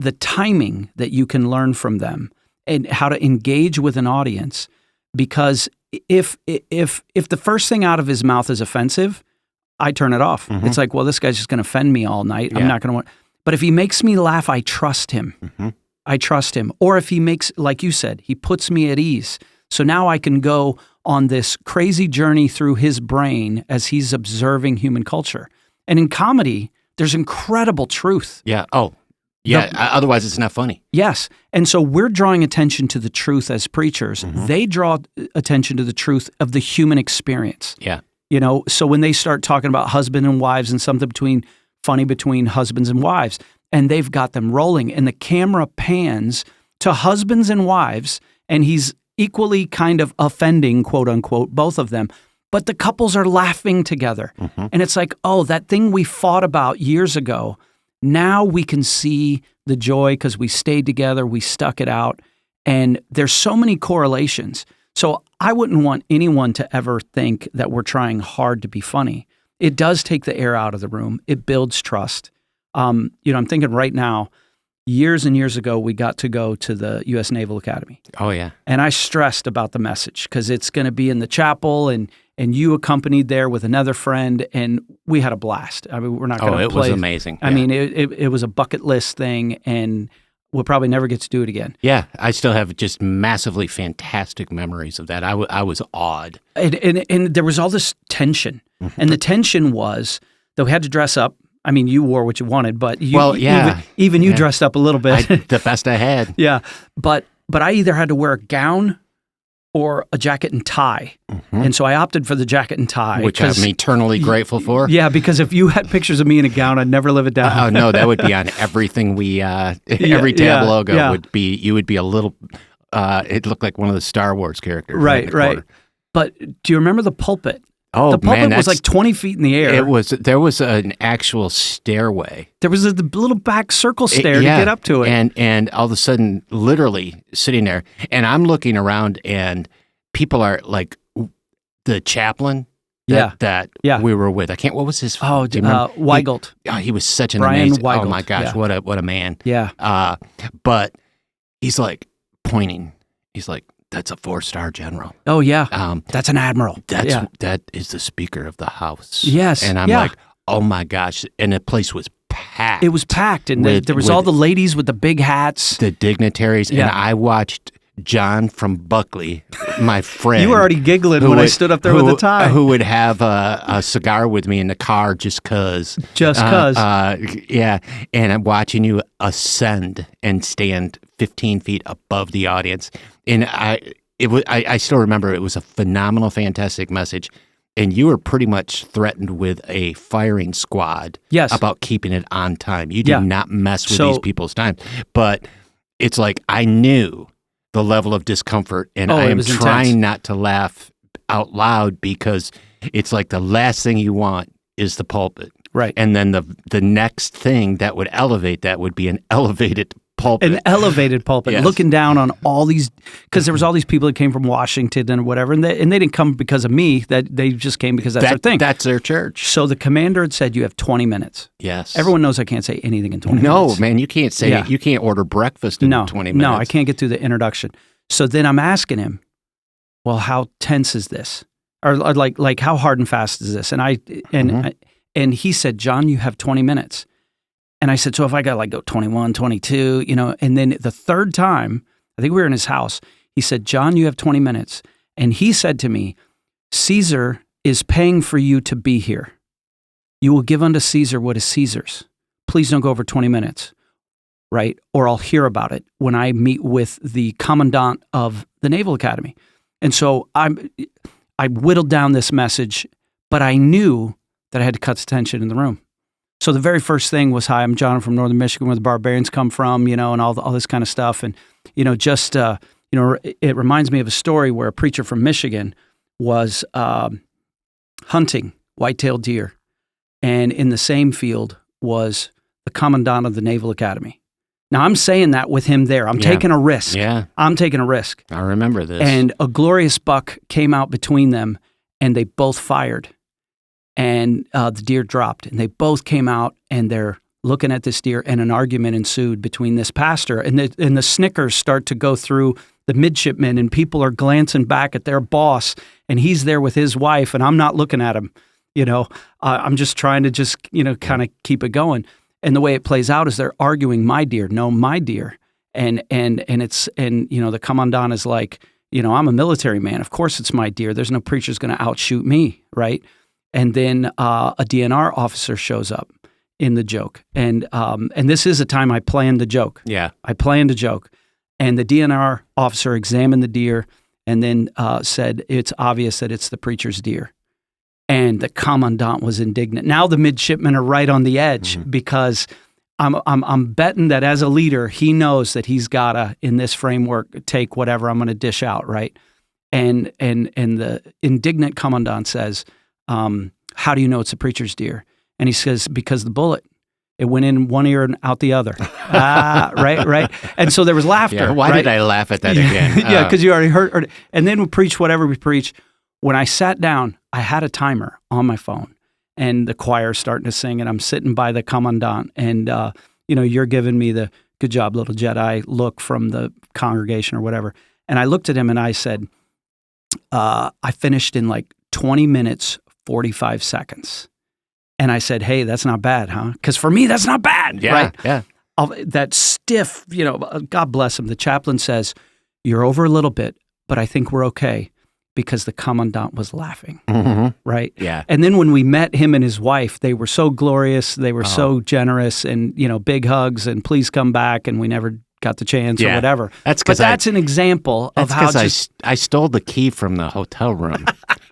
the timing that you can learn from them and how to engage with an audience, because if the first thing out of his mouth is offensive, I turn it off. It's like, well, this guy's just going to offend me all night. I'm not going to want. But if he makes me laugh, I trust him. I trust him. Or if he makes, like you said, he puts me at ease. So now I can go on this crazy journey through his brain as he's observing human culture. And in comedy, there's incredible truth. Yeah. Oh, yeah. Otherwise, it's not funny. Yes. And so we're drawing attention to the truth as preachers. They draw attention to the truth of the human experience. Yeah. So when they start talking about husband and wives and something funny between husbands and wives, and they've got them rolling, and the camera pans to husbands and wives, and he's equally kind of offending, quote unquote, both of them. But the couples are laughing together. And it's like, oh, that thing we fought about years ago, now we can see the joy because we stayed together, we stuck it out. And there's so many correlations. So I wouldn't want anyone to ever think that we're trying hard to be funny. It does take the air out of the room. It builds trust. I'm thinking right now, years and years ago, we got to go to the U.S. Naval Academy. Oh, yeah. And I stressed about the message because it's going to be in the chapel, and you accompanied there with another friend, and we had a blast. I mean, we're not going to play. Oh, it was amazing. I mean, it was a bucket list thing, and we'll probably never get to do it again. Yeah, I still have just massively fantastic memories of that. I was awed. And there was all this tension. And the tension was that we had to dress up. I mean, you wore what you wanted, but even you dressed up a little bit. The best I had. Yeah, but I either had to wear a gown or a jacket and tie. And so I opted for the jacket and tie. Which I'm eternally grateful for. Yeah, because if you had pictures of me in a gown, I'd never live it down. Oh, no, that would be on everything every tab logo would be, you would be a little, it looked like one of the Star Wars characters. Right. But do you remember the pulpit? Oh, The pulpit man, was like 20 feet in the air. There was an actual stairway. There was a little back circle stair Yeah, to get up to it. And all of a sudden, literally sitting there, and I'm looking around, and people are like, the chaplain that we were with. I can't. What was his? Oh, do you remember? Weigelt. He was such an Brian amazing. Weigelt. Oh my gosh, Yeah. what a man. Yeah. But he's like pointing. He's like, that's a 4-star general. Oh yeah. That's an admiral. That is the Speaker of the House. Yes. And I'm like, oh my gosh, and the place was packed. It was packed, and there was all the ladies with the big hats, the dignitaries, and I watched John from Buckley, my friend. You were already giggling when I stood up there with the tie. Who would have a cigar with me in the car just because. Just because. Yeah. And I'm watching you ascend and stand 15 feet above the audience. And I still remember it was a phenomenal, fantastic message. And you were pretty much threatened with a firing squad about keeping it on time. You did not mess with these people's time. But it's like I knew the level of discomfort, and I am trying not to laugh out loud because it's like the last thing you want is the pulpit. Right. And then the next thing that would elevate that would be an elevated pulpit. An elevated pulpit, Yes. looking down on all these, because there was all these people that came from Washington and whatever, and they didn't come because of me, that they just came because that's their thing. That's their church. So the commander had said, you have 20 minutes. Yes. Everyone knows I can't say anything in 20 No, minutes. man, you can't say it. You can't order breakfast in 20 minutes. No, I can't get through the introduction. So then I'm asking him, well, how tense is this? Or like how hard and fast is this? And he said, John, you have 20 minutes. And I said, so if I got like go 21, 22, and then the third time, I think we were in his house, he said, John, you have 20 minutes. And he said to me, Caesar is paying for you to be here. You will give unto Caesar what is Caesar's. Please don't go over 20 minutes, right? Or I'll hear about it when I meet with the commandant of the Naval Academy. And so I whittled down this message, but I knew that I had to cut the tension in the room. So the very first thing was, hi, I'm John from Northern Michigan, where the barbarians come from, and all this kind of stuff. And, it reminds me of a story where a preacher from Michigan was hunting white-tailed deer. And in the same field was the commandant of the Naval Academy. Now, I'm saying that with him there. I'm taking a risk. Yeah. I'm taking a risk. I remember this. And a glorious buck came out between them, and they both fired. And the deer dropped, and they both came out, and they're looking at this deer, and an argument ensued between this pastor, and the snickers start to go through the midshipmen, and people are glancing back at their boss, and he's there with his wife, and I'm not looking at him. I'm just trying to kind of keep it going. And the way it plays out is they're arguing my deer, no, my deer, and the commandant is like, I'm a military man. Of course it's my deer. There's no preacher's going to outshoot me, right? And then a DNR officer shows up in the joke. And this is a time I planned the joke. Yeah. I planned a joke. And the DNR officer examined the deer and then said, it's obvious that it's the preacher's deer. And the commandant was indignant. Now the midshipmen are right on the edge because I'm betting that as a leader, he knows that he's got to, in this framework, take whatever I'm going to dish out, right? And the indignant commandant says, how do you know it's a preacher's deer? And he says, because the bullet, it went in one ear and out the other. Right. And so there was laughter. Yeah, why did I laugh at that again? Yeah, because you already heard. And then we preach whatever we preach. When I sat down, I had a timer on my phone, and the choir's starting to sing, and I'm sitting by the commandant, and you're giving me the good job, little Jedi look from the congregation or whatever. And I looked at him and I said, I finished in like 20 minutes, 45 seconds. And I said, hey, that's not bad, huh? Because for me, that's not bad, right? Yeah. That stiff, God bless him. The chaplain says, you're over a little bit, but I think we're okay because the commandant was laughing, right? Yeah. And then when we met him and his wife, they were so glorious. They were so generous and, big hugs and please come back. And we never got the chance or whatever. That's an example of how I stole the key from the hotel room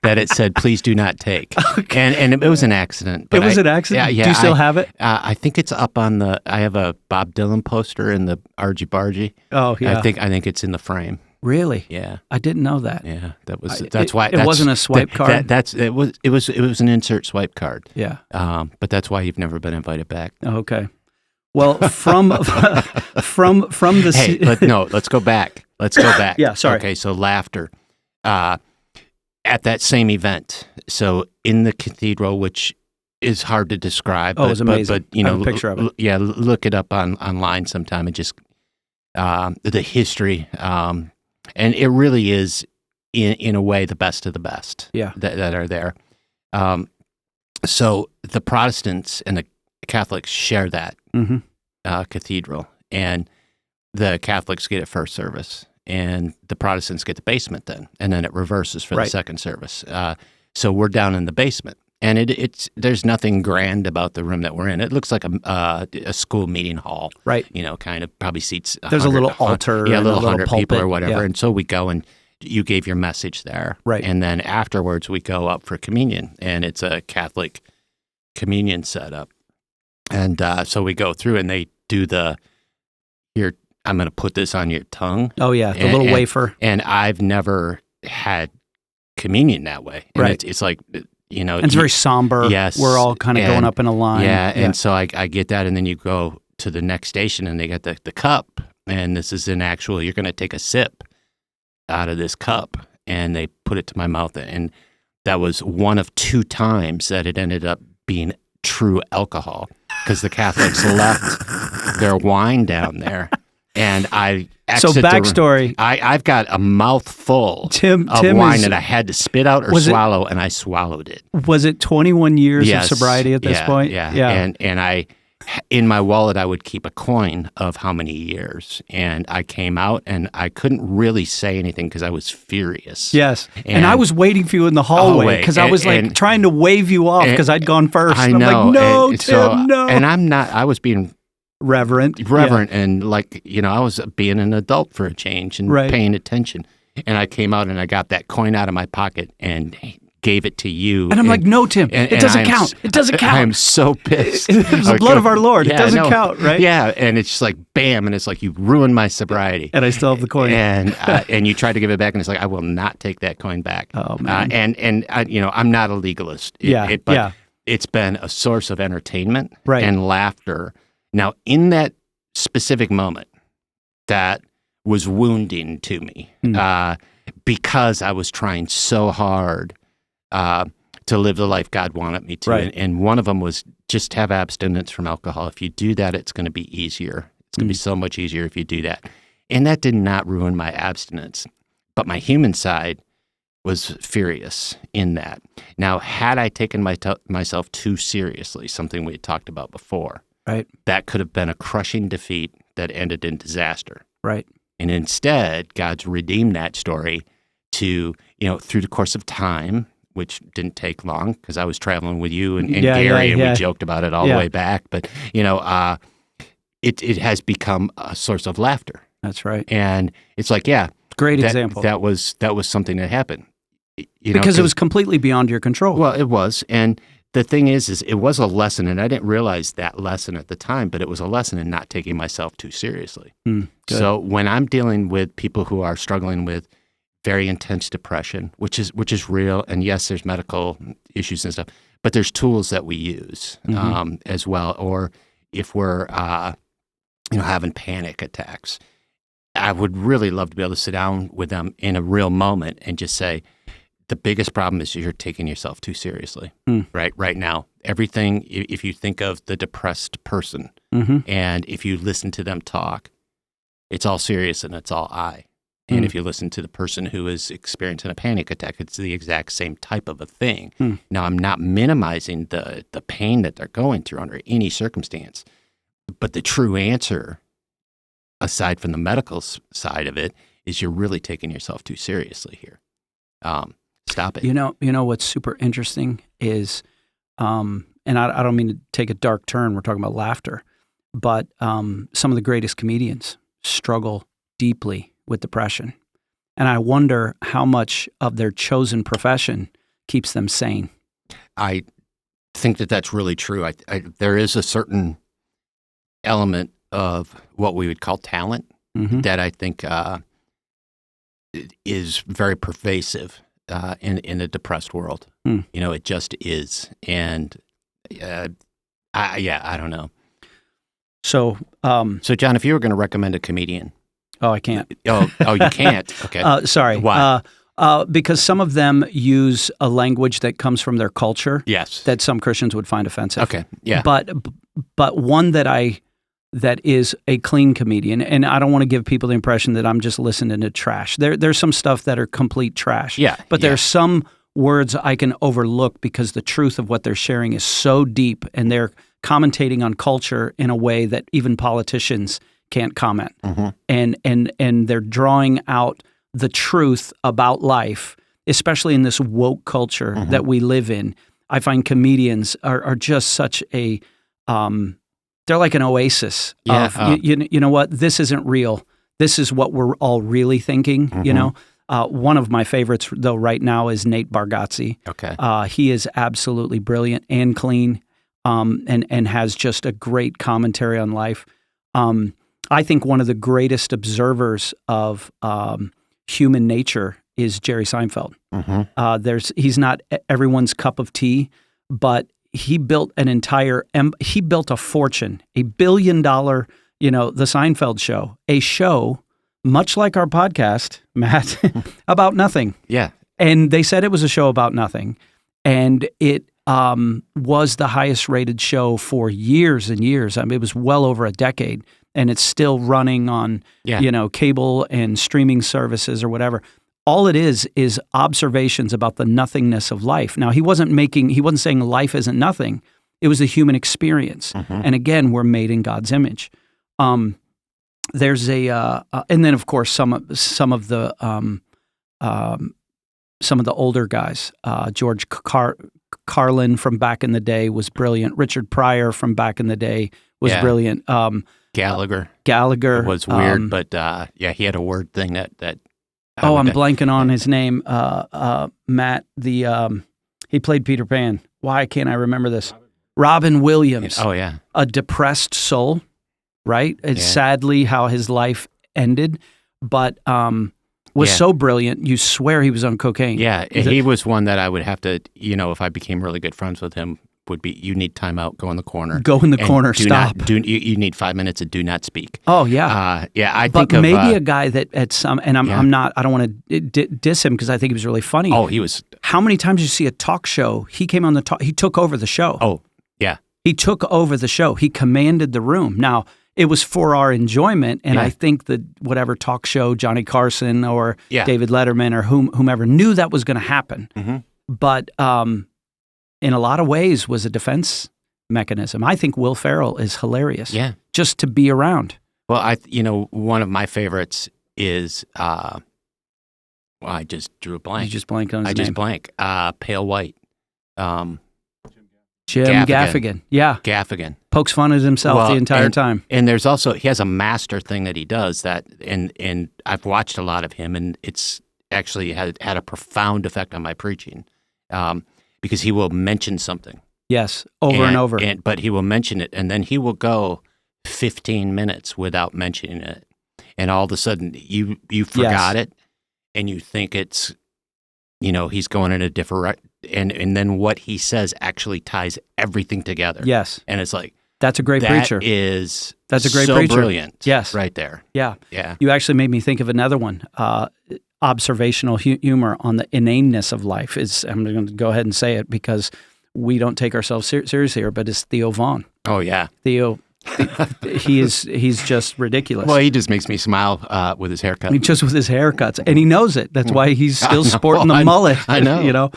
that it said, please do not take. Okay. And it was an accident. But it was an accident? Yeah. Do you still have it? I think it's up on I have a Bob Dylan poster in the Argy Bargy. Oh, yeah. I think it's in the frame. Really? Yeah. I didn't know that. Yeah, that's It why it wasn't a swipe card? It was an insert swipe card. Yeah. But that's why you've never been invited back. Okay. Well, from the Hey, let's go back. Let's go back. Yeah, sorry. Okay, so laughter. At that same event, so in the cathedral, which is hard to describe. Oh, it was amazing. But you I know, have a picture of it. Look it up online sometime and just the history. And it really is, in a way, the best of the best. Yeah. That are there. So the Protestants and the Catholics share that cathedral, and the Catholics get it first service, and the Protestants get the basement then, and then it reverses for the second service. So we're down in the basement, and there's nothing grand about the room that we're in. It looks like a school meeting hall, right? You know, kind of probably seats. There's a little altar, a little 100 pulpit, people or whatever, yeah. and so we go and. You gave your message there. Right. And then afterwards we go up for communion, and it's a Catholic communion setup. And so we go through and they do I'm going to put this on your tongue. Oh, yeah, the little wafer. And I've never had communion that way. And right. It's like, you know. And it's very somber. Yes. We're all kind of going up in a line. Yeah, and so I get that, and then you go to the next station and they got the cup, and this is you're going to take a sip out of this cup, and they put it to my mouth, and that was one of 2 times that it ended up being true alcohol, because the Catholics left their wine down there, and so backstory. I've got a mouthful Tim of wine that I had to spit out or swallow, and I swallowed it. Was it 21 years of sobriety at this point? Yeah. And in my wallet, I would keep a coin of how many years. And I came out, and I couldn't really say anything because I was furious. Yes. And I was waiting for you in the hallway because I was trying to wave you off because I'd gone first. I know. I'm like, no, Tim, no. And I was being reverent. And I was being an adult for a change and paying attention. And I came out and I got that coin out of my pocket and gave it to you. And I'm like, no, Tim, it doesn't count. It doesn't count. I am so pissed. It was the blood of our Lord. It doesn't count, right? Yeah, and it's just like, bam, and it's like, you ruined my sobriety. And I still have the coin. And you tried to give it back, and it's like, I will not take that coin back. Oh, man. And I'm not a legalist. But it's been a source of entertainment and laughter. Now, in that specific moment, that was wounding to me because I was trying so hard to live the life God wanted me to. Right. And one of them was just have abstinence from alcohol. If you do that, it's going to be easier. It's going to be so much easier if you do that. And that did not ruin my abstinence. But my human side was furious in that. Now, had I taken myself too seriously, something we had talked about before, that could have been a crushing defeat that ended in disaster. Right. And instead, God's redeemed that story to, through the course of time, which didn't take long because I was traveling with you and Gary, and we joked about it all the way back. But, it has become a source of laughter. That's right. And it's like, great example. That was something that happened. Because it was completely beyond your control. Well, it was. And the thing is it was a lesson, and I didn't realize that lesson at the time, but it was a lesson in not taking myself too seriously. So when I'm dealing with people who are struggling with very intense depression, which is real, and yes, there's medical issues and stuff, but there's tools that we use as well. Or if we're having panic attacks, I would really love to be able to sit down with them in a real moment and just say, the biggest problem is you're taking yourself too seriously, right now. Everything, if you think of the depressed person, and if you listen to them talk, it's all serious and it's all I. And if you listen to the person who is experiencing a panic attack, it's the exact same type of a thing. Now, I'm not minimizing the pain that they're going through under any circumstance, but the true answer, aside from the medical side of it, is you're really taking yourself too seriously here. Stop it. You know what's super interesting is, and I don't mean to take a dark turn, we're talking about laughter, but some of the greatest comedians struggle deeply with depression. And I wonder how much of their chosen profession keeps them sane. I think that that's really true. There is a certain element of what we would call talent that I think is very pervasive in a depressed world. It just is. And I don't know. So, So John, if you were going to recommend a comedian, I can't. you can't. Okay. Sorry. Why? Because some of them use a language that comes from their culture. Yes. That some Christians would find offensive. Okay. Yeah. But one that is a clean comedian, and I don't want to give people the impression that I'm just listening to trash. There's some stuff that are complete trash. Yeah. But there's some words I can overlook because the truth of what they're sharing is so deep, and commentating on culture in a way that even politicians can't comment. And they're drawing out the truth about life, especially in this woke culture that we live in. I find comedians are just such a they're like an oasis of you know what, this isn't real. This is what we're all really thinking. One of my favorites though right now is Nate Bargatze. Okay. He is absolutely brilliant and clean. And has just a great commentary on life. I think one of the greatest observers of human nature is Jerry Seinfeld. He's not everyone's cup of tea, but he built he built a fortune, $1 billion, the Seinfeld Show, a show much like our podcast, Matt, about nothing. Yeah. And they said it was a show about nothing, and it was the highest rated show for years and years. I mean, it was well over a decade, and it's still running on, cable and streaming services or whatever. All it is observations about the nothingness of life. Now, he wasn't saying life isn't nothing. It was the human experience. And again, we're made in God's image. There's and then of course some of the older guys, George Carlin from back in the day was brilliant. Richard Pryor from back in the day was brilliant. Gallagher was weird, but he had a word thing that. I'm blanking on his name. Matt, he played Peter Pan. Why can't I remember this? Robin Williams. Oh yeah, a depressed soul, right? It's sadly how his life ended, but was so brilliant. You swear he was on cocaine. Yeah, he was one that I would have to, if I became really good friends with him, would be, you need time out, go in the corner. Go in the corner, stop. You need 5 minutes of do not speak. Oh, yeah. I but think of... maybe a guy that at some, and I don't want to diss him because I think he was really funny. Oh, he was... How many times you see a talk show, he came on he took over the show. Oh, yeah. He took over the show. He commanded the room. Now, it was for our enjoyment, and I think that whatever talk show, Johnny Carson or David Letterman or whomever knew that was going to happen. But in a lot of ways was a defense mechanism. I think Will Ferrell is hilarious. Yeah. Just to be around. Well, one of my favorites is, I just drew a blank. You just blanked on his name. I just blank. Pale White. Jim Gaffigan. Yeah. Gaffigan. Pokes fun at himself the entire time. And there's also, he has a master thing that he does that, and I've watched a lot of him, and it's actually had a profound effect on my preaching. Because he will mention something. Yes, over and over. But he will mention it, and then he will go 15 minutes without mentioning it. And all of a sudden, you forgot it, and you think it's, he's going in a different, and then what he says actually ties everything together. Yes. And it's like, that's a great preacher. That's a great preacher. Brilliant. Yes. Right there. Yeah. Yeah. You actually made me think of another one. Observational humor on the inaneness of life is, I'm going to go ahead and say it because we don't take ourselves seriously here, but it's Theo Vaughn. Oh, yeah. Theo, he's just ridiculous. Well, he just makes me smile with his haircut. Just with his haircuts. And he knows it. That's why he's still sporting the mullet. I know.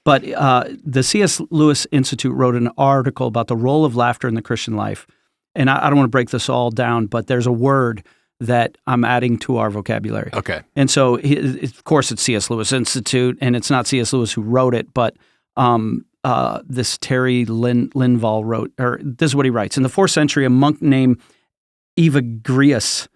But the C.S. Lewis Institute wrote an article about the role of laughter in the Christian life. And I don't want to break this all down, but there's a word that I'm adding to our vocabulary. Okay. And so, of course, it's C.S. Lewis Institute, and it's not C.S. Lewis who wrote it, but this Terry Linval wrote, or this is what he writes. In the 4th century, a monk named Evagrius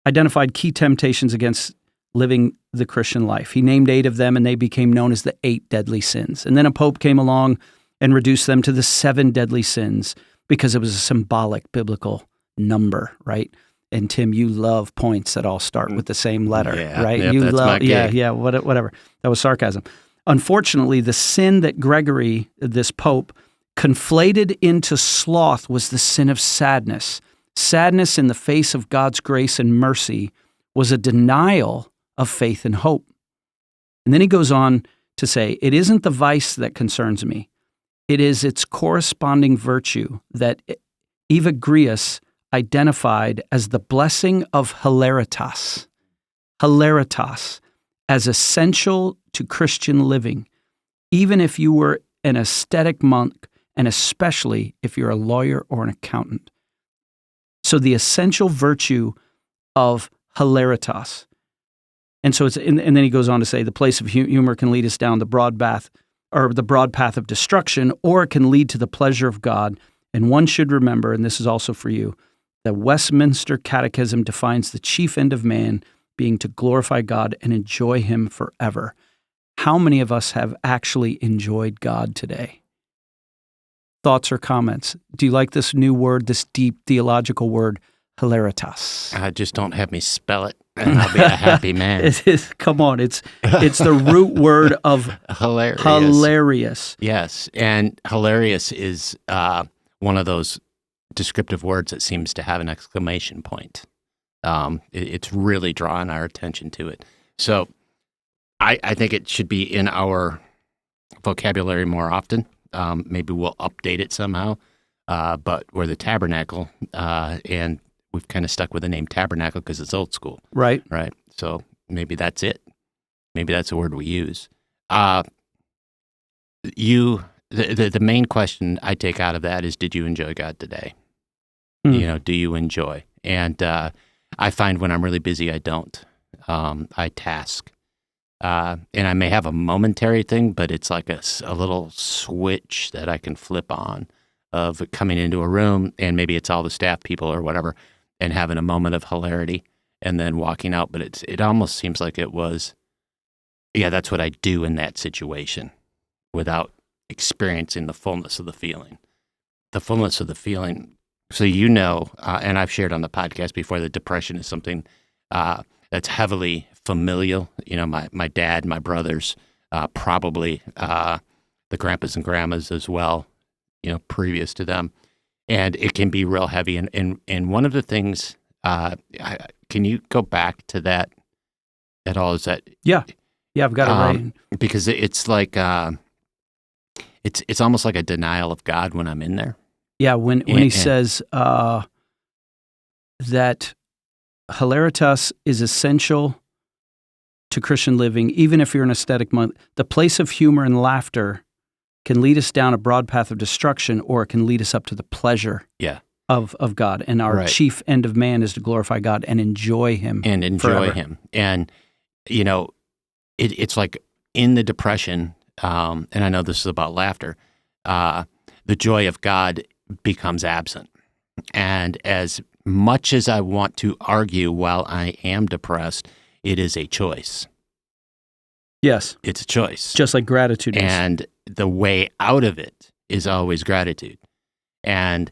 identified key temptations against living the Christian life. He named 8 of them, and they became known as the 8 deadly sins. And then a pope came along and reduced them to the 7 deadly sins because it was a symbolic biblical number, right? And Tim, you love points that all start with the same letter, Yeah, right? yep, You that's love, my gig. whatever. That was sarcasm. Unfortunately, the sin that Gregory, this pope, conflated into sloth was the sin of sadness. Sadness in the face of God's grace and mercy was a denial of faith and hope. And then he goes on to say, it isn't the vice that concerns me. It is its corresponding virtue that Evagrius identified as the blessing of Hilaritas. Hilaritas as essential to Christian living, even if you were an ascetic monk, and especially if you're a lawyer or an accountant. So the essential virtue of Hilaritas. And so and then he goes on to say the place of humor can lead us down the broad path of destruction, or it can lead to the pleasure of God. And one should remember, and this is also for you, the Westminster Catechism defines the chief end of man being to glorify God and enjoy him forever. How many of us have actually enjoyed God today? Thoughts or comments? Do you like this new word, this deep theological word, Hilaritas? Just don't have me spell it, and I'll be a happy man. Come on, it's the root word of Hilarious. hilarious. Yes, and hilarious is one of those descriptive words that seems to have an exclamation point. It's really drawing our attention to it. So I think it should be in our vocabulary more often. Maybe we'll update it somehow. But we're the Tabernacle, and we've kind of stuck with the name Tabernacle because it's old school. Right. Right. So maybe that's it. Maybe that's a word we use. The main question I take out of that is, did you enjoy God today? Do you enjoy? And I find when I'm really busy, I don't. I task. And I may have a momentary thing, but it's like a little switch that I can flip on of coming into a room, and maybe it's all the staff people or whatever, and having a moment of hilarity and then walking out. But it almost seems like it was, that's what I do in that situation without experiencing the fullness of the feeling. The fullness of the feeling. So and I've shared on the podcast before, that depression is something that's heavily familial. My dad, my brothers, probably the grandpas and grandmas as well, previous to them. And it can be real heavy. And one of the things, can you go back to that at all? Is that... Yeah, I've got it right. Because it's like, it's almost like a denial of God when I'm in there. Yeah, when he says that Hilaritas is essential to Christian living, even if you're an ascetic monk, the place of humor and laughter can lead us down a broad path of destruction, or it can lead us up to the pleasure of God. And our chief end of man is to glorify God and enjoy him. And enjoy him. And, it's like in the depression, and I know this is about laughter, the joy of God becomes absent. And as much as I want to argue while I am depressed, it is a choice. Yes. It's a choice. Just like gratitude is. And the way out of it is always gratitude. And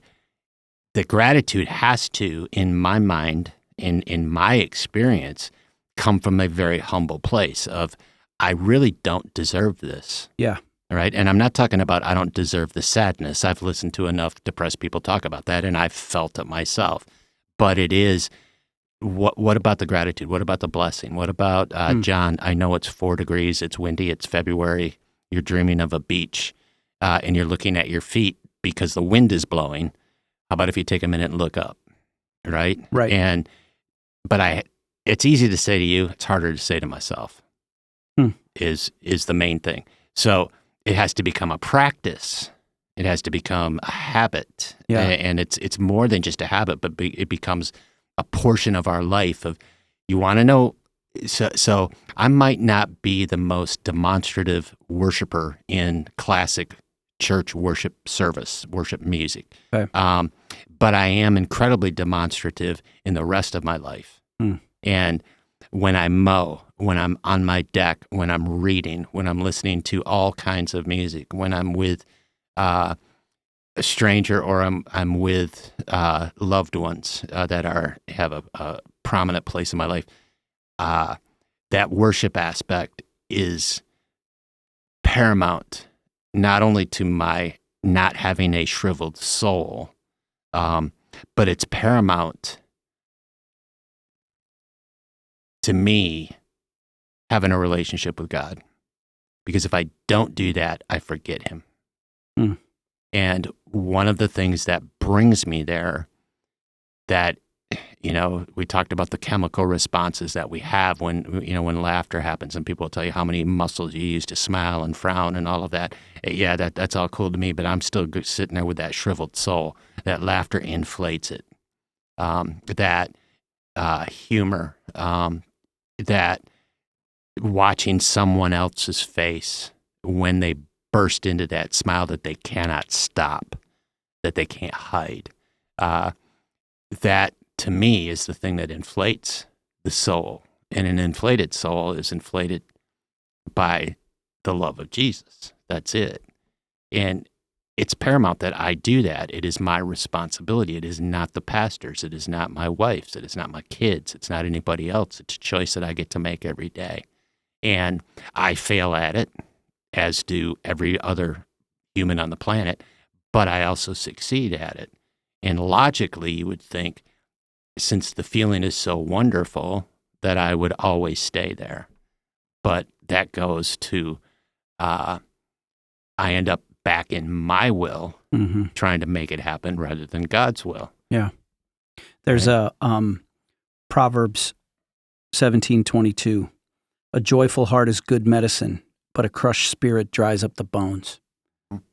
the gratitude has to, in my mind, in my experience, come from a very humble place of, I really don't deserve this. Yeah. Right? And I'm not talking about I don't deserve the sadness. I've listened to enough depressed people talk about that, and I've felt it myself. But it is, what about the gratitude? What about the blessing? What about, John, I know it's 4 degrees, it's windy, it's February, you're dreaming of a beach, and you're looking at your feet because the wind is blowing. How about if you take a minute and look up? Right? Right. But it's easy to say to you, it's harder to say to myself, is the main thing. So it has to become a practice. It has to become a habit. Yeah. And it's more than just a habit, but it becomes a portion of our life. Of, you want to know, so I might not be the most demonstrative worshiper in classic church worship service, worship music. Okay. But I am incredibly demonstrative in the rest of my life. And when I mow, when I'm on my deck, when I'm reading, when I'm listening to all kinds of music, when I'm with a stranger or I'm with loved ones that have a prominent place in my life, that worship aspect is paramount, not only to my not having a shriveled soul, but it's paramount to me having a relationship with God. Because if I don't do that, I forget him. Mm. And one of the things that brings me there, that, we talked about the chemical responses that we have when laughter happens, and people will tell you how many muscles you use to smile and frown and all of that. Yeah, that's all cool to me, but I'm still sitting there with that shriveled soul. That laughter inflates it. That humor, that watching someone else's face when they burst into that smile that they cannot stop, that they can't hide. That, to me, is the thing that inflates the soul. And an inflated soul is inflated by the love of Jesus. That's it. And it's paramount that I do that. It is my responsibility. It is not the pastor's. It is not my wife's. It is not my kids'. It's not anybody else. It's a choice that I get to make every day. And I fail at it, as do every other human on the planet, but I also succeed at it. And logically, you would think, since the feeling is so wonderful, that I would always stay there. But that goes to, I end up back in my will, trying to make it happen rather than God's will. Yeah. There's a Proverbs 17:22. A joyful heart is good medicine, but a crushed spirit dries up the bones.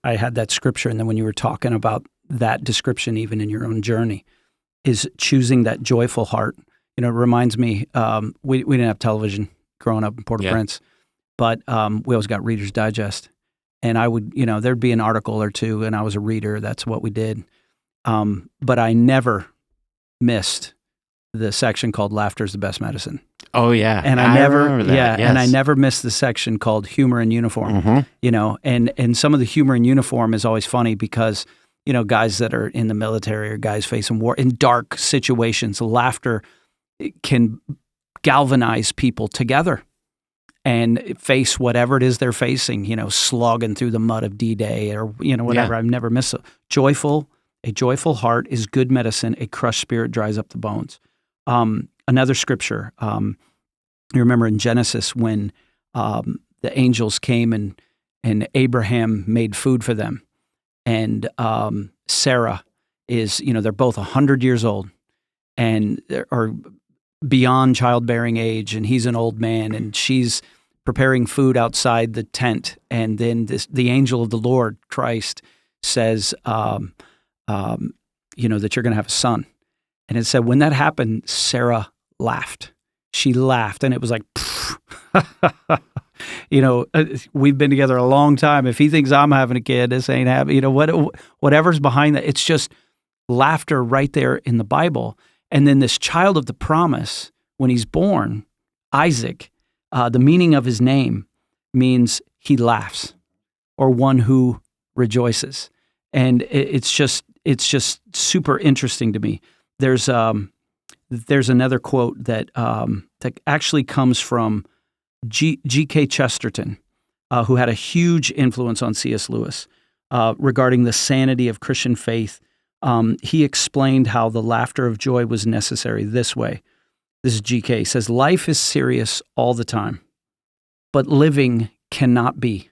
I had that scripture, and then when you were talking about that description, even in your own journey, is choosing that joyful heart. It reminds me, we didn't have television growing up in Port-au-Prince, but we always got Reader's Digest. And I would, there'd be an article or two, and I was a reader. That's what we did. But I never missed the section called "Laughter's the Best Medicine." Oh yeah, and I remember that. Yes. And I never missed the section called "Humor in Uniform." And some of the humor in uniform is always funny because guys that are in the military or guys facing war in dark situations, laughter can galvanize people together and face whatever it is they're facing. Slogging through the mud of D-Day or whatever. Yeah. I've never missed a joyful heart is good medicine. A crushed spirit dries up the bones. Another scripture, you remember in Genesis when the angels came and Abraham made food for them. And Sarah is, they're both 100 years old and are beyond childbearing age, and he's an old man, and she's preparing food outside the tent. And then the angel of the Lord, Christ, says, that you're going to have a son. And it said when that happened, Sarah laughed. She laughed, and it was like, we've been together a long time. If he thinks I'm having a kid, this ain't happening. Whatever's behind that, it's just laughter right there in the Bible. And then this child of the promise, when he's born, Isaac, the meaning of his name means he laughs, or one who rejoices. And it's just super interesting to me. There's another quote that actually comes from G.K. Chesterton, who had a huge influence on C.S. Lewis regarding the sanity of Christian faith. He explained how the laughter of joy was necessary this way. This is G.K. He says, life is serious all the time, but living cannot be.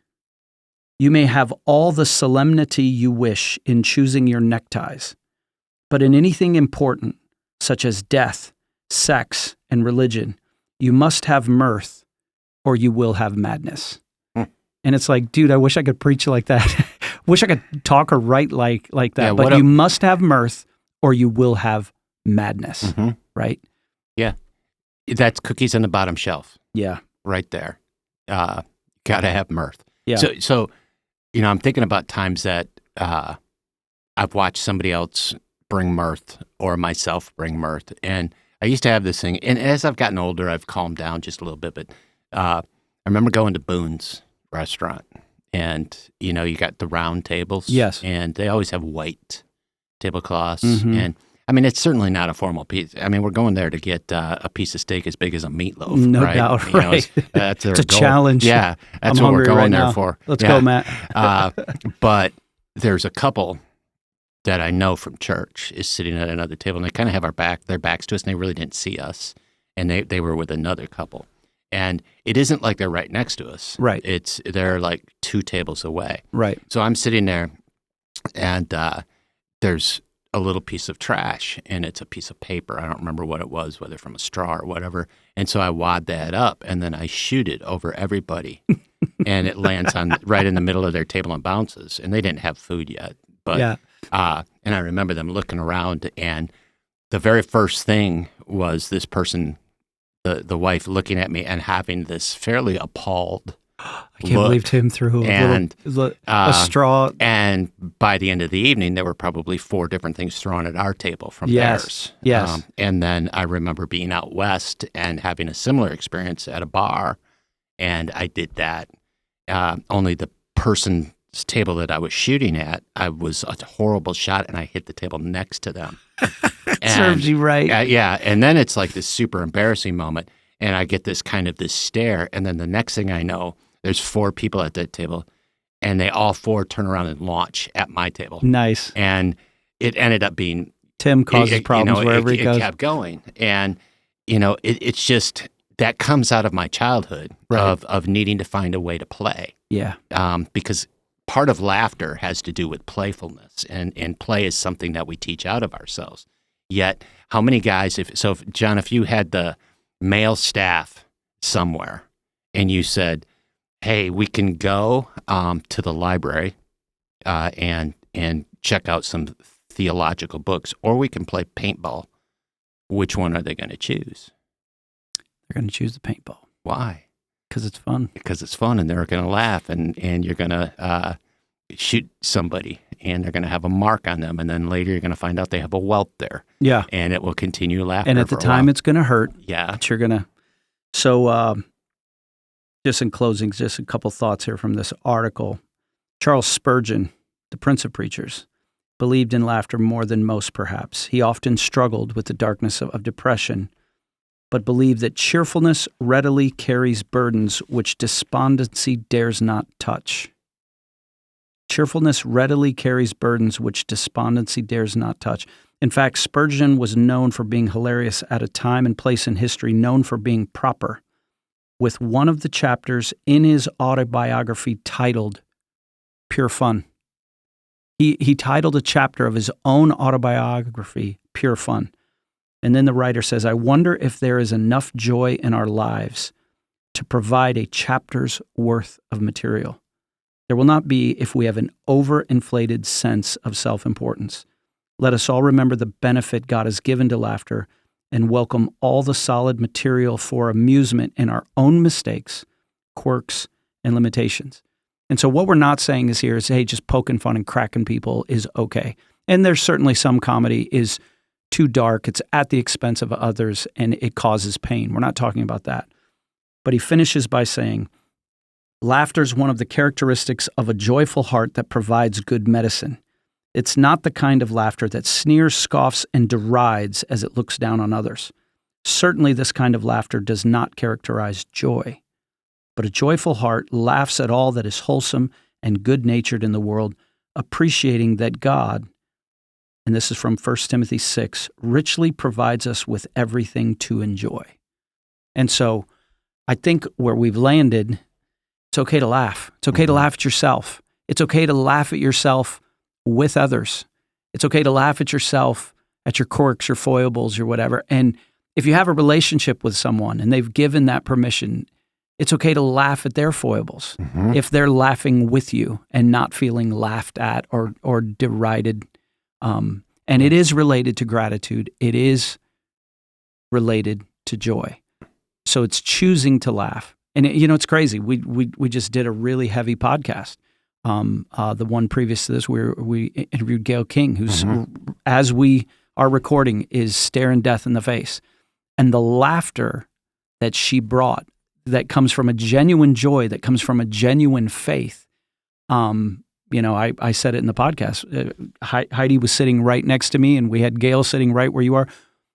You may have all the solemnity you wish in choosing your neckties, but in anything important, such as death, sex, and religion, you must have mirth or you will have madness. And it's like, dude, I wish I could preach like that. Wish I could talk or write like that. Yeah, but you must have mirth or you will have madness, right? Yeah. That's cookies on the bottom shelf. Yeah. Right there. Got to have mirth. Yeah. So, I'm thinking about times that I've watched somebody else bring mirth or myself bring mirth. And I used to have this thing, and as I've gotten older, I've calmed down just a little bit. But I remember going to Boone's restaurant, And, you got the round tables. Yes. And they always have white tablecloths. Mhm. And, I mean, it's certainly not a formal piece. I mean, we're going there to get a piece of steak as big as a meatloaf, No right? doubt, right. That's their It's a goal. challenge. Yeah, that's I'm what we're hungry going right there now. for. Let's Yeah. go, Matt. But there's a couple that I know from church is sitting at another table, and they kind of have their backs to us, and they really didn't see us. And they were with another couple. And it isn't like they're right next to us. Right. They're like 2 tables away. Right. So I'm sitting there, and there's a little piece of trash, and it's a piece of paper. I don't remember what it was, whether from a straw or whatever. And so I wad that up, and then I shoot it over everybody, and it lands right in the middle of their table and bounces. And they didn't have food yet, but Yeah. and I remember them looking around, and the very first thing was this person, the wife, looking at me and having this fairly appalled I can't believe Tim threw a straw. And by the end of the evening, there were probably 4 different things thrown at our table from theirs. Yes. And then I remember being out west and having a similar experience at a bar, and I did that. Only the person's table that I was shooting at, I was a horrible shot, and I hit the table next to them. Serves you right. Yeah, and then it's like this super embarrassing moment, and I get this stare, and then the next thing I know, there's 4 people at that table, and they all 4 turn around and launch at my table. Nice. And it ended up being Tim causes problems wherever he goes. It kept going, and it's just that comes out of my childhood of needing to find a way to play. Yeah. Because part of laughter has to do with playfulness, and play is something that we teach out of ourselves. Yet, how many guys? John, if you had the male staff somewhere, and you said, "Hey, we can go to the library and check out some theological books, or we can play paintball," which one are they going to choose? They're going to choose the paintball. Why? Because it's fun. Because it's fun, and they're going to laugh, and you're going to shoot somebody, and they're going to have a mark on them, and then later you're going to find out they have a welt there. Yeah. And it will continue laughter. And at the time, it's going to hurt. Yeah. But you're going to. So, just in closing, just a couple thoughts here from this article. Charles Spurgeon, the Prince of Preachers, believed in laughter more than most, perhaps. He often struggled with the darkness of depression, but believed that cheerfulness readily carries burdens which despondency dares not touch. Cheerfulness readily carries burdens which despondency dares not touch. In fact, Spurgeon was known for being hilarious at a time and place in history known for being proper, with one of the chapters in his autobiography titled Pure Fun. He titled a chapter of his own autobiography, Pure Fun. And then the writer says, "I wonder if there is enough joy in our lives to provide a chapter's worth of material. There will not be if we have an overinflated sense of self-importance. Let us all remember the benefit God has given to laughter and welcome all the solid material for amusement in our own mistakes, quirks, and limitations." And so what we're not saying is here is, hey, just poking fun and cracking people is okay. And there's certainly some comedy is too dark, it's at the expense of others, and it causes pain. We're not talking about that. But he finishes by saying, laughter is one of the characteristics of a joyful heart that provides good medicine. It's not the kind of laughter that sneers, scoffs, and derides as it looks down on others. Certainly this kind of laughter does not characterize joy. But a joyful heart laughs at all that is wholesome and good-natured in the world, appreciating that God, and this is from 1 Timothy 6, richly provides us with everything to enjoy. And so I think where we've landed, it's okay to laugh. It's okay to laugh at yourself. It's okay to laugh at yourself with others. It's okay to laugh at yourself, at your quirks, your foibles, or whatever. And if you have a relationship with someone and they've given that permission, it's okay to laugh at their foibles if they're laughing with you and not feeling laughed at or derided. And it is related to gratitude. It is related to joy. So it's choosing to laugh. And it's crazy. We just did a really heavy podcast. The one previous to this, we interviewed Gail King, who's, as we are recording, is staring death in the face. And the laughter that she brought, that comes from a genuine joy, that comes from a genuine faith, I said it in the podcast. Heidi was sitting right next to me, and we had Gail sitting right where you are.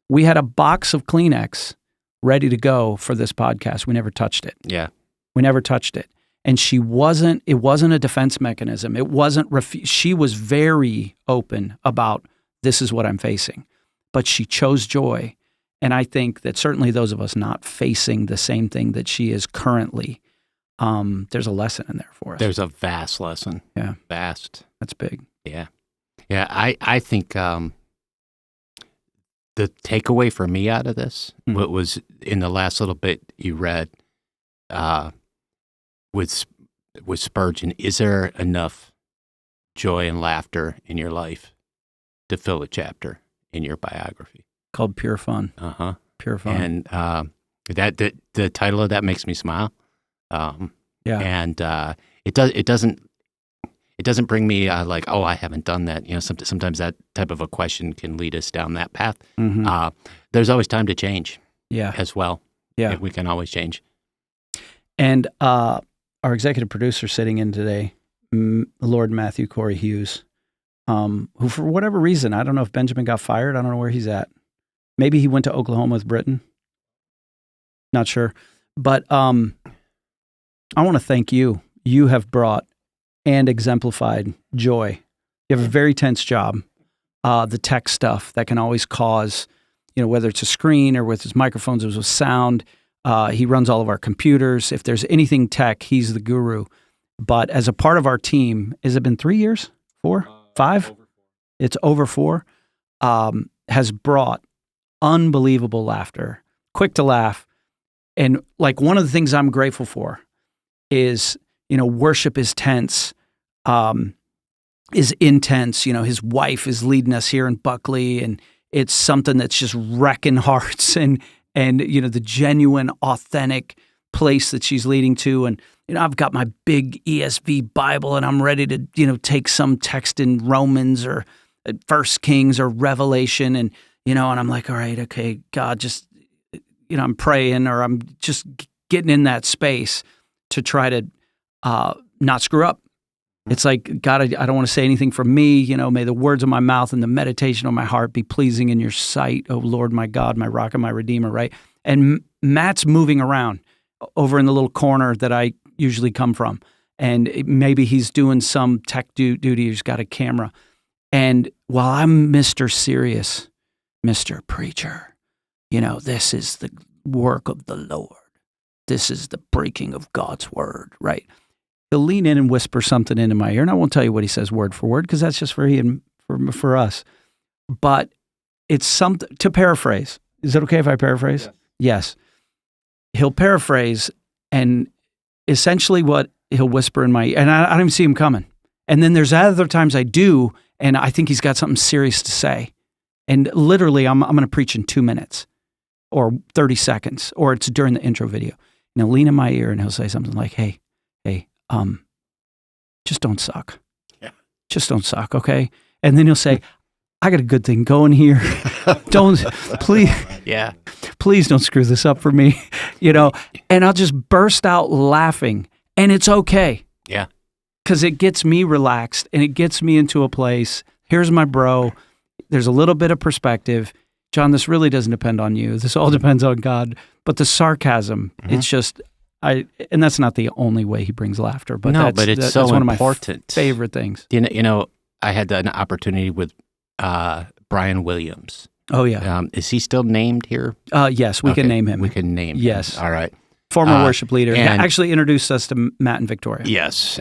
We had a box of Kleenex ready to go for this podcast. We never touched it. Yeah. We never touched it. And it wasn't a defense mechanism. It wasn't, she was very open about, this is what I'm facing. But she chose joy. And I think that certainly those of us not facing the same thing that she is currently, there's a lesson in there for us. There's a vast lesson. Yeah. Vast. That's big. Yeah. Yeah. I think the takeaway for me out of this, what was in the last little bit you read with Spurgeon, is there enough joy and laughter in your life to fill a chapter in your biography? Called Pure Fun. Uh-huh. Pure Fun. And the title of that makes me smile. Yeah. And it doesn't bring me like, oh, I haven't done that. Sometimes that type of a question can lead us down that path. Mm-hmm. There's always time to change. Yeah. As well. Yeah. We can always change. And our executive producer sitting in today, Lord Matthew Corey Hughes, who for whatever reason, I don't know if Benjamin got fired. I don't know where he's at. Maybe he went to Oklahoma with Britain. Not sure. But I want to thank you. You have brought and exemplified joy. You have a very tense job. The tech stuff that can always cause, whether it's a screen or with his microphones or with sound. He runs all of our computers. If there's anything tech, he's the guru. But as a part of our team, has it been 3 years? 4? 5? Over 4. It's over 4. Has brought unbelievable laughter, quick to laugh. And like one of the things I'm grateful for is, worship is tense, is intense. His wife is leading us here in Buckley, and it's something that's just wrecking hearts and the genuine, authentic place that she's leading to. And, I've got my big ESV Bible and I'm ready to, take some text in Romans or First Kings or Revelation. And, and I'm like, all right, okay, God, just, I'm praying or I'm just getting in that space to try to not screw up. It's like, God, I don't want to say anything from me. May the words of my mouth and the meditation of my heart be pleasing in your sight, O Lord, my God, my rock and my redeemer, right? And Matt's moving around over in the little corner that I usually come from. And maybe he's doing some tech duty. He's got a camera. And while I'm Mr. Serious, Mr. Preacher, this is the work of the Lord. This is the breaking of God's word, right? He'll lean in and whisper something into my ear, and I won't tell you what he says word for word because that's just for he and for us. But it's something to paraphrase. Is it okay if I paraphrase? Yes. He'll paraphrase, and essentially what he'll whisper in my ear, and I don't even see him coming. And then there's other times I do, and I think he's got something serious to say. And literally, I'm going to preach in 2 minutes or 30 seconds, or it's during the intro video. And he'll lean in my ear, and he'll say something like, hey, just don't suck. Yeah. Just don't suck, okay? And then he'll say, I got a good thing going here. Please don't screw this up for me, and I'll just burst out laughing, and it's okay. Yeah. Because it gets me relaxed, and it gets me into a place, here's my bro, there's a little bit of perspective. John, this really doesn't depend on you. This all depends on God. But the sarcasm, it's just... and that's not the only way he brings laughter, but that's so one important. Of my favorite things. I had an opportunity with Brian Williams. Oh yeah, is he still named here? Yes, we can name him. We can name him. Yes, all right. Former worship leader, and actually introduced us to Matt and Victoria. Yes,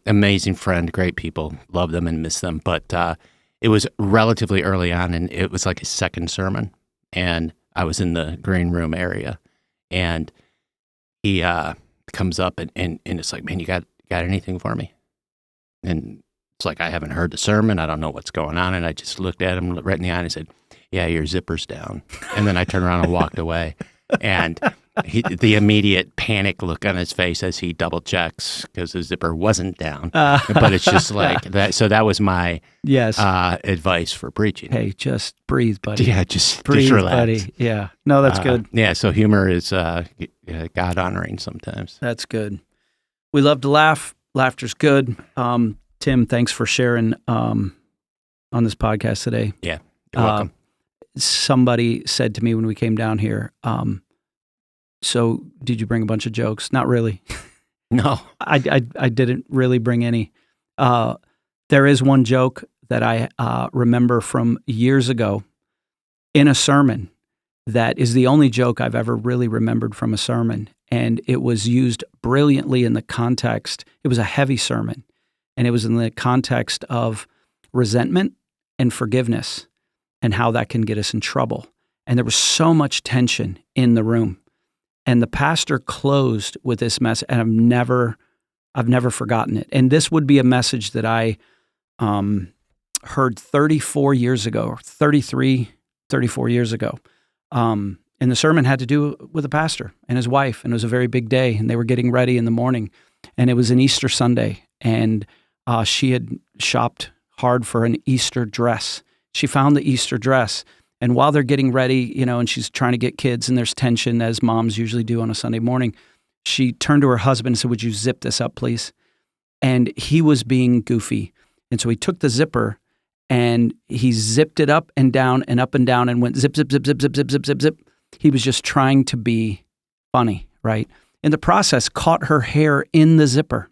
amazing friend, great people, love them and miss them. But it was relatively early on, and it was like his second sermon, and I was in the green room area, and he comes up and it's like, man, you got anything for me? And it's like, I haven't heard the sermon. I don't know what's going on. And I just looked at him right in the eye and I said, yeah, your zipper's down. And then I turned around and walked away. And the immediate panic look on his face as he double checks because the zipper wasn't down. But it's just like that. So that was my advice for preaching. Hey, just breathe, buddy. Yeah, just breathe, relax. buddy. Yeah. No, that's good. Yeah, so humor is God honoring sometimes. That's good. We love to laugh. Laughter's good. Tim, thanks for sharing on this podcast today. Yeah, you're welcome. Somebody said to me when we came down here, so did you bring a bunch of jokes? Not really. No. I didn't really bring any. There is one joke that I remember from years ago in a sermon that is the only joke I've ever really remembered from a sermon. And it was used brilliantly in the context. It was a heavy sermon. And it was in the context of resentment and forgiveness and how that can get us in trouble. And there was so much tension in the room. And the pastor closed with this message, and I've never forgotten it. And this would be a message that I heard 34 years ago, 34 years ago. And the sermon had to do with a pastor and his wife, and it was a very big day, and they were getting ready in the morning, and it was an Easter Sunday, and she had shopped hard for an Easter dress. She found the Easter dress, and while they're getting ready, and she's trying to get kids, and there's tension, as moms usually do on a Sunday morning, she turned to her husband and said, "Would you zip this up, please?" And he was being goofy, and so he took the zipper, and he zipped it up and down and up and down and went zip, zip, zip, zip, zip, zip, zip, zip, zip. He was just trying to be funny, right? In the process, caught her hair in the zipper.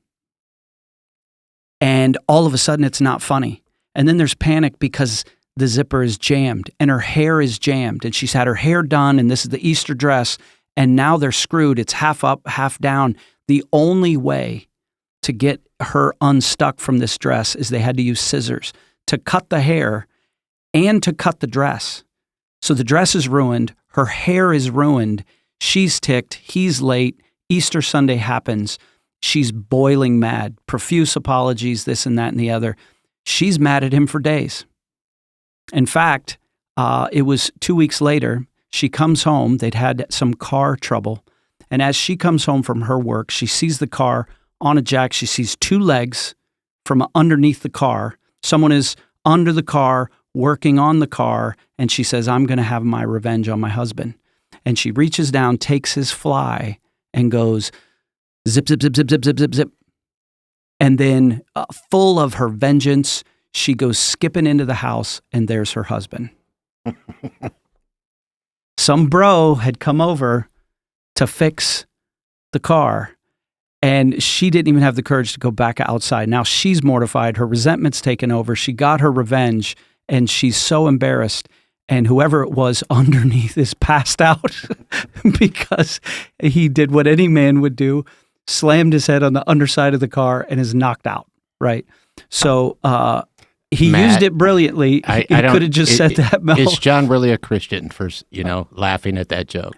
And all of a sudden, it's not funny. And then there's panic because the zipper is jammed and her hair is jammed. And she's had her hair done, and this is the Easter dress. And now they're screwed. It's half up, half down. The only way to get her unstuck from this dress is they had to use scissors to cut the hair and to cut the dress. So the dress is ruined. Her hair is ruined. She's ticked. He's late. Easter Sunday happens. She's boiling mad. Profuse apologies, this and that and the other. She's mad at him for days. In fact, it was 2 weeks later. She comes home. They'd had some car trouble. And as she comes home from her work, she sees the car on a jack. She sees two legs from underneath the car. Someone is under the car, working on the car, and she says, "I'm going to have my revenge on my husband." And she reaches down, takes his fly, and goes zip, zip, zip, zip, zip, zip, zip, zip. And then, full of her vengeance, she goes skipping into the house, and there's her husband. Some bro had come over to fix the car, and she didn't even have the courage to go back outside. Now she's mortified. Her resentment's taken over. She got her revenge, and she's so embarrassed. And whoever it was underneath is passed out because he did what any man would do, slammed his head on the underside of the car, and is knocked out, right? So he Matt, used it brilliantly. He could have just said that, Mel. Is John really a Christian for, laughing at that joke?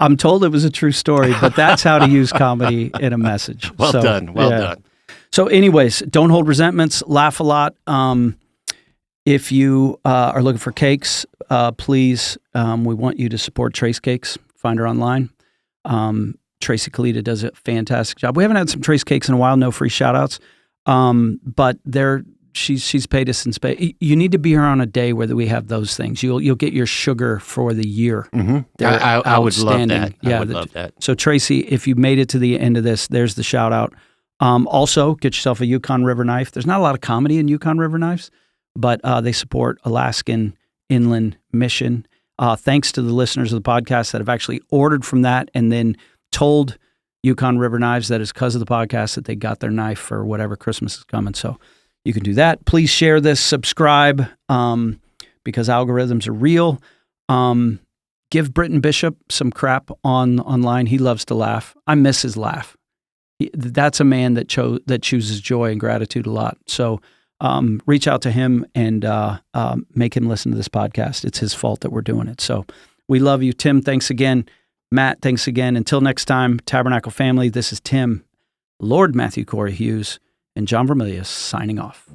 I'm told it was a true story, but that's how to use comedy in a message. Well done. So anyways, don't hold resentments, laugh a lot. If you are looking for cakes, please, we want you to support Trace Cakes. Find her online. Tracy Kalita does a fantastic job. We haven't had some Trace Cakes in a while, no free shout-outs, but she's paid us in spades. You need to be here on a day where we have those things. You'll get your sugar for the year. Mm-hmm. I would love that. Yeah, I would love that. So Tracy, if you made it to the end of this, there's the shout out. Also, get yourself a Yukon River knife. There's not a lot of comedy in Yukon River knives, but they support Alaskan Inland Mission. Thanks to the listeners of the podcast that have actually ordered from that and then told Yukon River Knives that it's because of the podcast that they got their knife for whatever Christmas is coming. So you can do that. Please share this, subscribe, because algorithms are real. Give Britton Bishop some crap online. He loves to laugh. I miss his laugh. That's a man that chooses joy and gratitude a lot. So reach out to him and make him listen to this podcast. It's his fault that we're doing it. So we love you. Tim, thanks again. Matt, thanks again. Until next time, Tabernacle family, this is Tim, Lord Matthew Corey Hughes, and John Vermilius signing off.